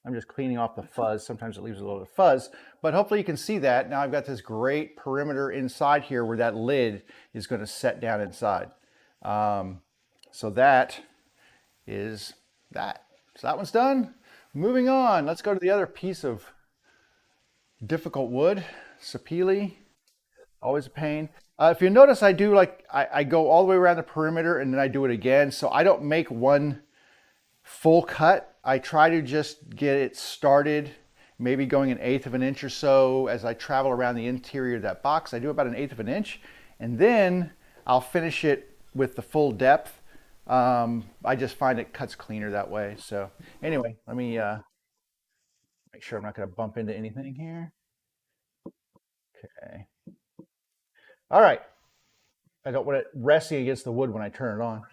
I'm just cleaning off the fuzz. Sometimes it leaves a little fuzz, but hopefully you can see that. Now I've got this great perimeter inside here where that lid is going to set down inside. So that is that. So that one's done. Moving on, let's go to the other piece of difficult wood, sapele, always a pain. If you notice, I do I go all the way around the perimeter and then I do it again. So I don't make one full cut. I try to just get it started, maybe going 1/8 of an inch or so as I travel around the interior of that box. I do about 1/8 of an inch, and then I'll finish it with the full depth. I just find it cuts cleaner that way. So anyway, let me make sure I'm not going to bump into anything here. Okay. All right. I don't want it resting against the wood when I turn it on.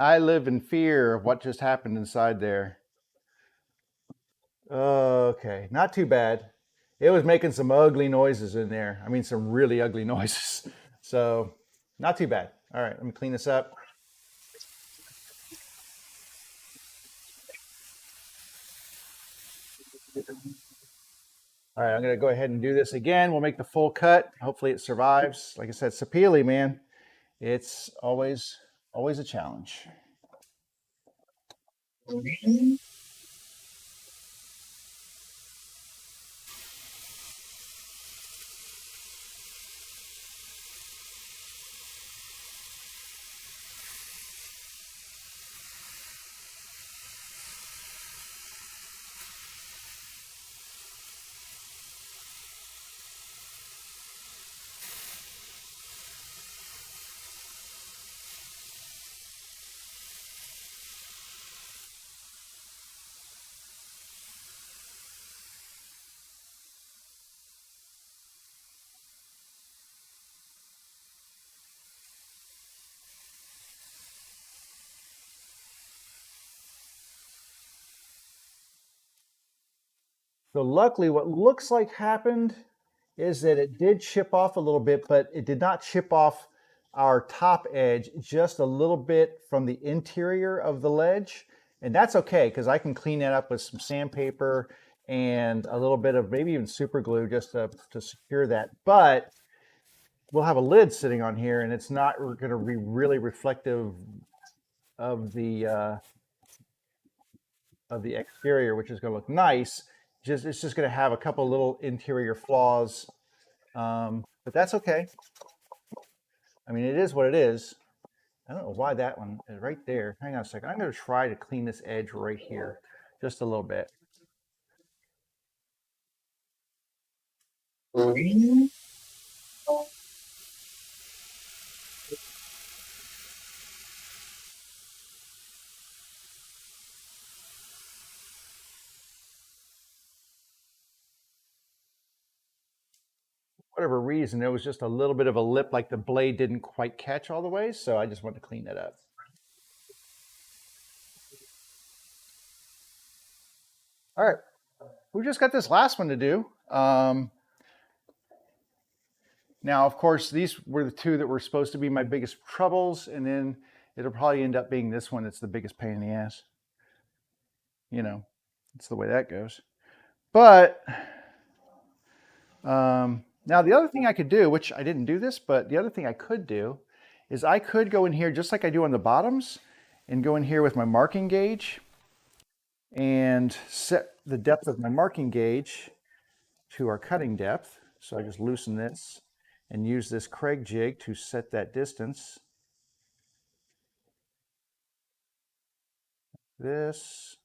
I live in fear of what just happened inside there. Okay, not too bad. It was making some ugly noises in there. I mean, some really ugly noises. So, not too bad. All right, let me clean this up. All right, I'm going to go ahead and do this again. We'll make the full cut. Hopefully it survives. Like I said, sapele, man, it's always a challenge. So luckily, what looks like happened is that it did chip off a little bit, but it did not chip off our top edge, just a little bit from the interior of the ledge. And that's okay, because I can clean that up with some sandpaper and a little bit of maybe even super glue just to secure that. But we'll have a lid sitting on here, and it's not going to be really reflective of the exterior, which is going to look nice. It's just going to have a couple little interior flaws, but that's okay. I mean, it is what it is. I don't know why that one is right there. Hang on a second. I'm going to try to clean this edge right here just a little bit. Whatever reason, there was just a little bit of a lip, like the blade didn't quite catch all the way, so I just wanted to clean that up. All right, we just got this last one to do. Now, of course, these were the two that were supposed to be my biggest troubles, and then it'll probably end up being this one that's the biggest pain in the ass. You know, it's the way that goes. But now the other thing I could do, which I didn't do this, but the other thing I could do is I could go in here just like I do on the bottoms and go in here with my marking gauge and set the depth of my marking gauge to our cutting depth. So I just loosen this and use this Craig jig to set that distance. This.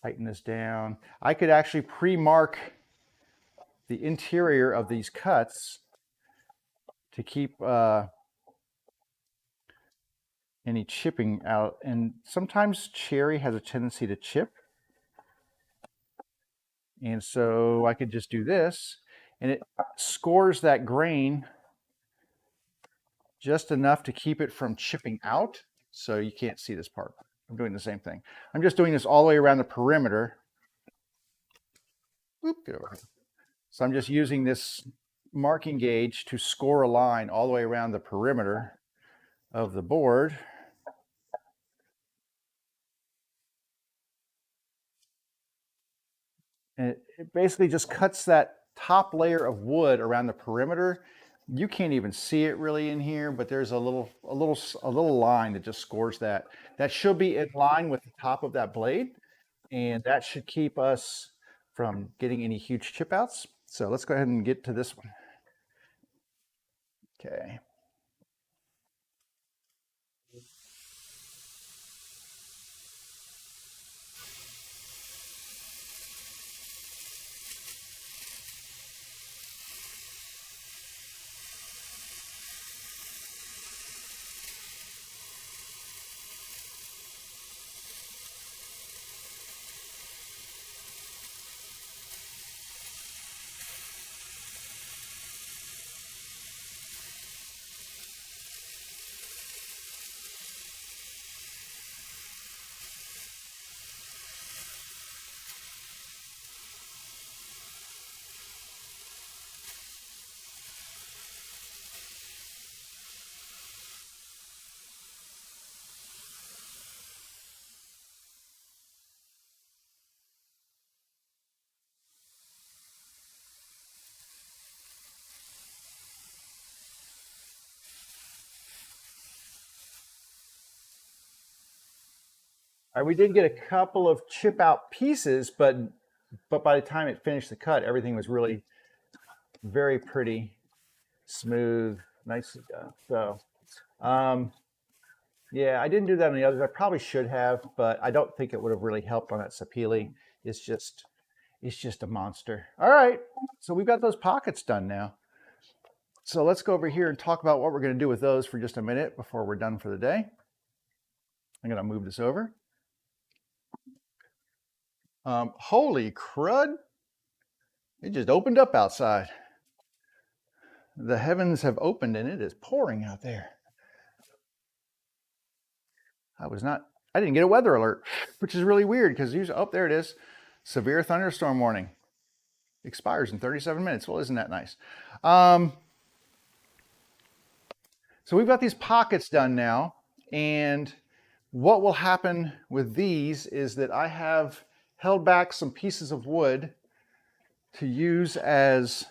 Tighten this down. I could actually pre-mark the interior of these cuts to keep any chipping out. And sometimes cherry has a tendency to chip. And so I could just do this, and it scores that grain just enough to keep it from chipping out. So you can't see this part. I'm doing the same thing. I'm just doing this all the way around the perimeter. Oop, get over here. So I'm just using this marking gauge to score a line all the way around the perimeter of the board. And it basically just cuts that top layer of wood around the perimeter. You can't even see it really in here, but there's a little line that just scores that. That should be in line with the top of that blade, and that should keep us from getting any huge chip outs. So let's go ahead and get to this one. Okay. All right, we did get a couple of chip out pieces, but by the time it finished the cut, everything was really very pretty, smooth, nicely done. So, yeah, I didn't do that on the others. I probably should have, but I don't think it would have really helped on that sapele. It's just a monster. All right, so we've got those pockets done now. So let's go over here and talk about what we're going to do with those for just a minute before we're done for the day. I'm going to move this over. Holy crud! It just opened up outside. The heavens have opened and it is pouring out there. I didn't get a weather alert, which is really weird because usually, oh, there it is. Severe thunderstorm warning. Expires in 37 minutes. Well, isn't that nice? So we've got these pockets done now, and what will happen with these is that I have held back some pieces of wood to use as,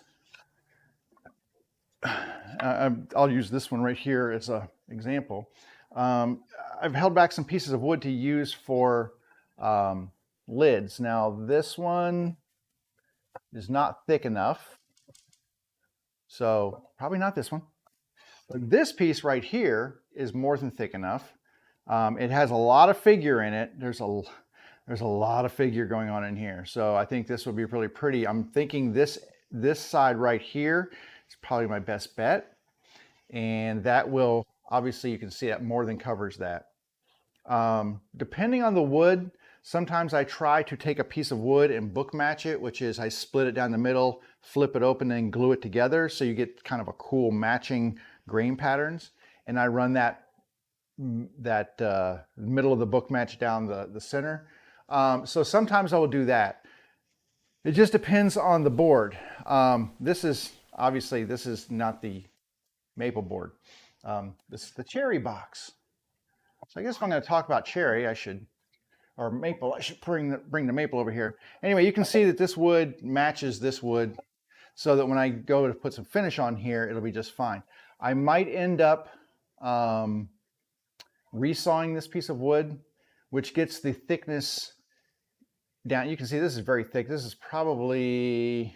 I'll use this one right here as an example. I've held back some pieces of wood to use for lids. Now this one is not thick enough, so probably not this one. But this piece right here is more than thick enough. It has a lot of figure in it. There's a lot of figure going on in here. So I think this will be really pretty. I'm thinking this side right here is probably my best bet. And that will, obviously you can see that more than covers that. Depending on the wood, sometimes I try to take a piece of wood and book match it, which is I split it down the middle, flip it open and glue it together. So you get kind of a cool matching grain patterns. And I run that middle of the book match down the center. So sometimes I will do that. It just depends on the board. This is not the maple board. This is the cherry box. So I guess if I'm going to talk about cherry, or maple, I should bring the maple over here. Anyway, you can see that this wood matches this wood so that when I go to put some finish on here, it'll be just fine. I might end up resawing this piece of wood, which gets the thickness down. You can see this is very thick. This is probably,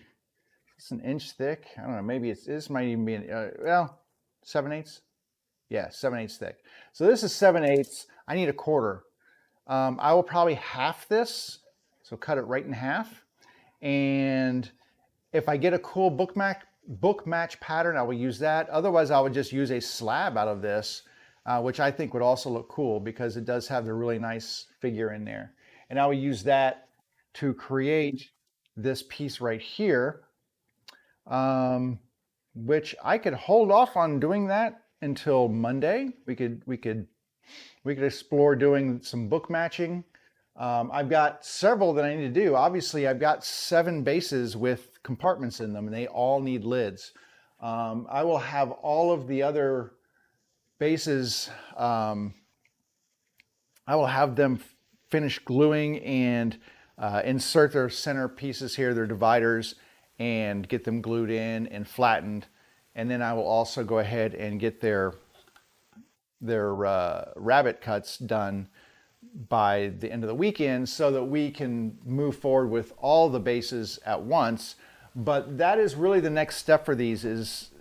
it's an inch thick. I don't know, maybe this might even be, well, 7/8. Yeah, 7/8 thick. So this is 7/8. I need a quarter. I will probably half this, so cut it right in half. And if I get a cool book match pattern, I will use that. Otherwise, I would just use a slab out of this, which I think would also look cool because it does have the really nice figure in there. And I will use that to create this piece right here, which I could hold off on doing that until Monday. We could explore doing some book matching. I've got several that I need to do. Obviously, I've got 7 bases with compartments in them, and they all need lids. I will have all of the other bases, I will have them finish gluing and insert their center pieces here, their dividers, and get them glued in and flattened. And then I will also go ahead and get their rabbet cuts done by the end of the weekend so that we can move forward with all the bases at once. But that is really the next step for these, is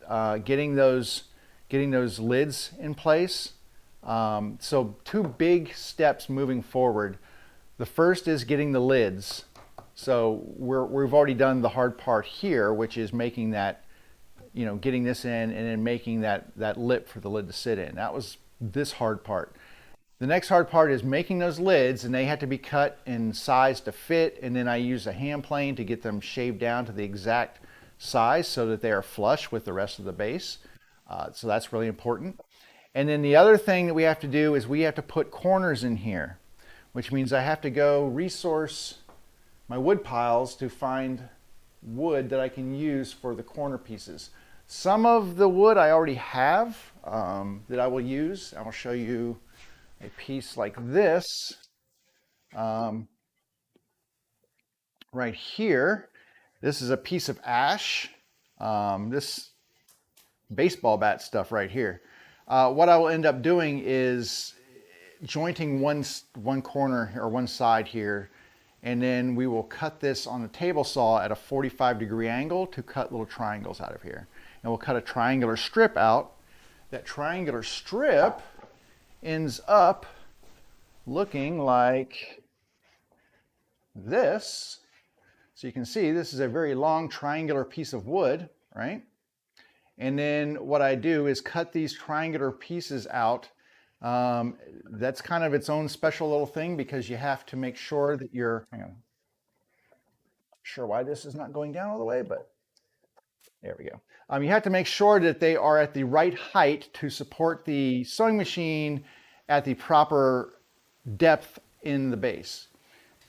getting those lids in place. So 2 big steps moving forward. The first is getting the lids. So we've already done the hard part here, which is making that, getting this in and then making that lip for the lid to sit in. That was this hard part. The next hard part is making those lids, and they have to be cut in size to fit, and then I use a hand plane to get them shaved down to the exact size so that they are flush with the rest of the base. So that's really important. And then the other thing that we have to do is we have to put corners in here, which means I have to go resource my wood piles to find wood that I can use for the corner pieces. Some of the wood I already have that I will use. I will show you a piece like this right here. This is a piece of ash, this baseball bat stuff right here. What I will end up doing is jointing one corner or one side here, and then we will cut this on the table saw at a 45-degree angle to cut little triangles out of here. And we'll cut a triangular strip out. That triangular strip ends up looking like this. So you can see this is a very long triangular piece of wood, right? And then what I do is cut these triangular pieces out. That's kind of its own special little thing because you have to make sure that you're, hang on, not sure why this is not going down all the way, but there we go. You have to make sure that they are at the right height to support the sewing machine at the proper depth in the base.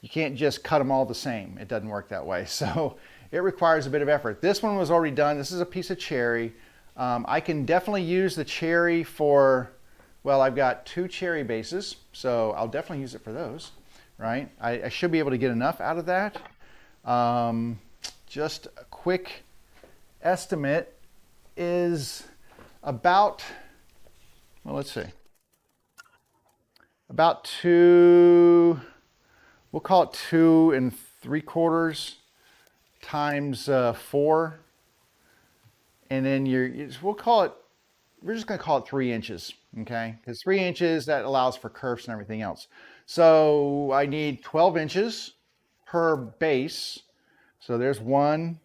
You can't just cut them all the same. It doesn't work that way. So it requires a bit of effort. This one was already done. This is a piece of cherry. I can definitely use the cherry for, well, I've got 2 cherry bases, so I'll definitely use it for those, right? I should be able to get enough out of that. Just a quick estimate is about, well, let's see, about 2, we'll call it 2 3/4 times 4, and then we'll call it, we're just going to call it 3 inches, okay? Because 3 inches, that allows for curves and everything else. So I need 12 inches per base. So there's 1,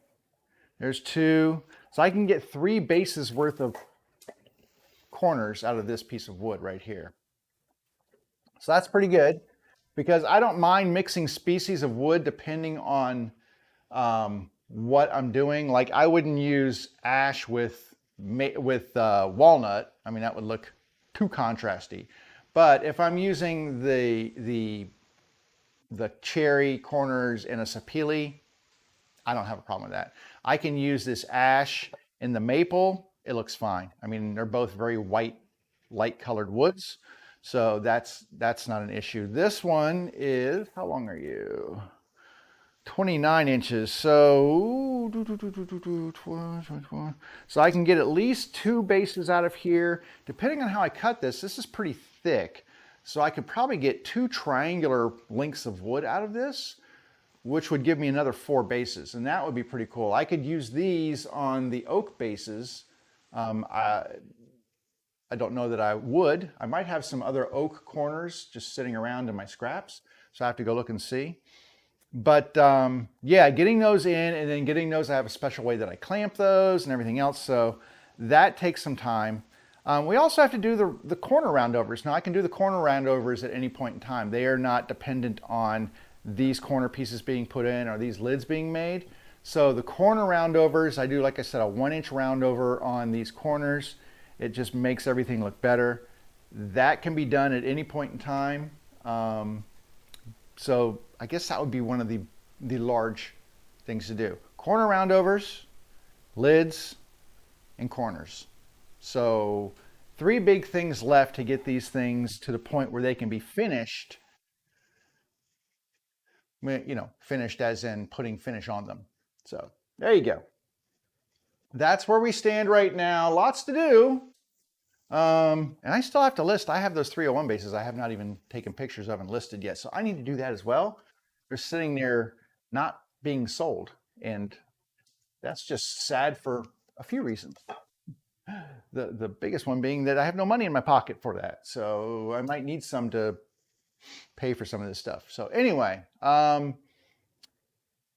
there's 2. So I can get 3 bases worth of corners out of this piece of wood right here. So that's pretty good because I don't mind mixing species of wood depending on what I'm doing. Like I wouldn't use ash with walnut. I mean, that would look too contrasty. But if I'm using the cherry corners in a sapele, I don't have a problem with that. I can use this ash in the maple. It looks fine. I mean, they're both very white, light colored woods. So that's not an issue. This one is, how long are you? 29 inches. So I can get at least 2 bases out of here. Depending on how I cut this, this is pretty thick. So I could probably get 2 triangular lengths of wood out of this, which would give me another 4 bases. And that would be pretty cool. I could use these on the oak bases. I don't know that I would. I might have some other oak corners just sitting around in my scraps. So I have to go look and see. But yeah, getting those in and then getting those, I have a special way that I clamp those and everything else. So that takes some time. We also have to do the corner roundovers. Now I can do the corner roundovers at any point in time. They are not dependent on these corner pieces being put in or these lids being made. So the corner roundovers, I do, like I said, a 1-inch roundover on these corners. It just makes everything look better. That can be done at any point in time. So I guess that would be one of the large things to do. Corner roundovers, lids, and corners. So 3 big things left to get these things to the point where they can be finished. You know, finished as in putting finish on them. So there you go. That's where we stand right now. Lots to do. And I still have to list. I have those 301 bases I have not even taken pictures of and listed yet. So I need to do that as well. They're sitting there not being sold. And that's just sad for a few reasons. The biggest one being that I have no money in my pocket for that. So I might need some to pay for some of this stuff. So anyway, I'm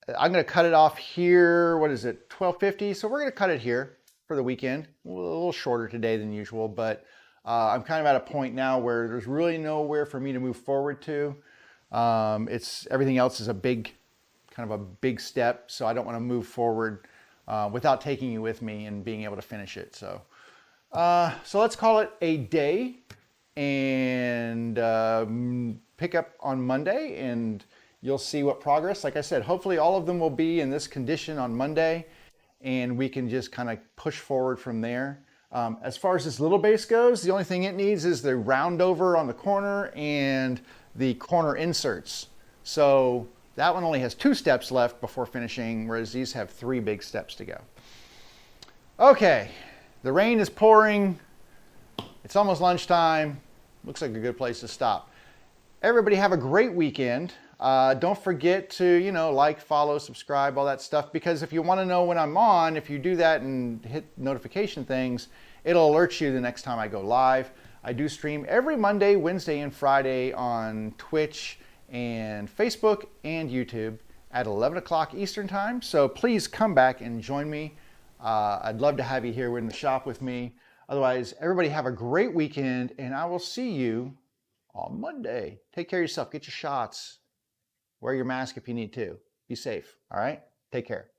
going to cut it off here. What is it? 12:50. So we're going to cut it here for the weekend. A little shorter today than usual, but I'm kind of at a point now where there's really nowhere for me to move forward to. Everything else is a big, kind of a big step. So I don't want to move forward without taking you with me and being able to finish it. So let's call it a day and pick up on Monday and you'll see what progress. Like I said, hopefully all of them will be in this condition on Monday and we can just kind of push forward from there. As far as this little base goes, the only thing it needs is the roundover on the corner and the corner inserts. So that one only has 2 steps left before finishing, whereas these have 3 big steps to go. Okay, the rain is pouring. It's almost lunchtime. looks like a good place to stop. Everybody have a great weekend. Don't forget to, like, follow, subscribe, all that stuff, because if you want to know when I'm on, if you do that and hit notification things, it'll alert you the next time I go live. I do stream every Monday, Wednesday, and Friday on Twitch and Facebook and YouTube at 11 o'clock Eastern Time. So please come back and join me. I'd love to have you here in the shop with me. Otherwise, everybody have a great weekend, and I will see you on Monday. Take care of yourself. Get your shots. Wear your mask if you need to. Be safe. All right? Take care.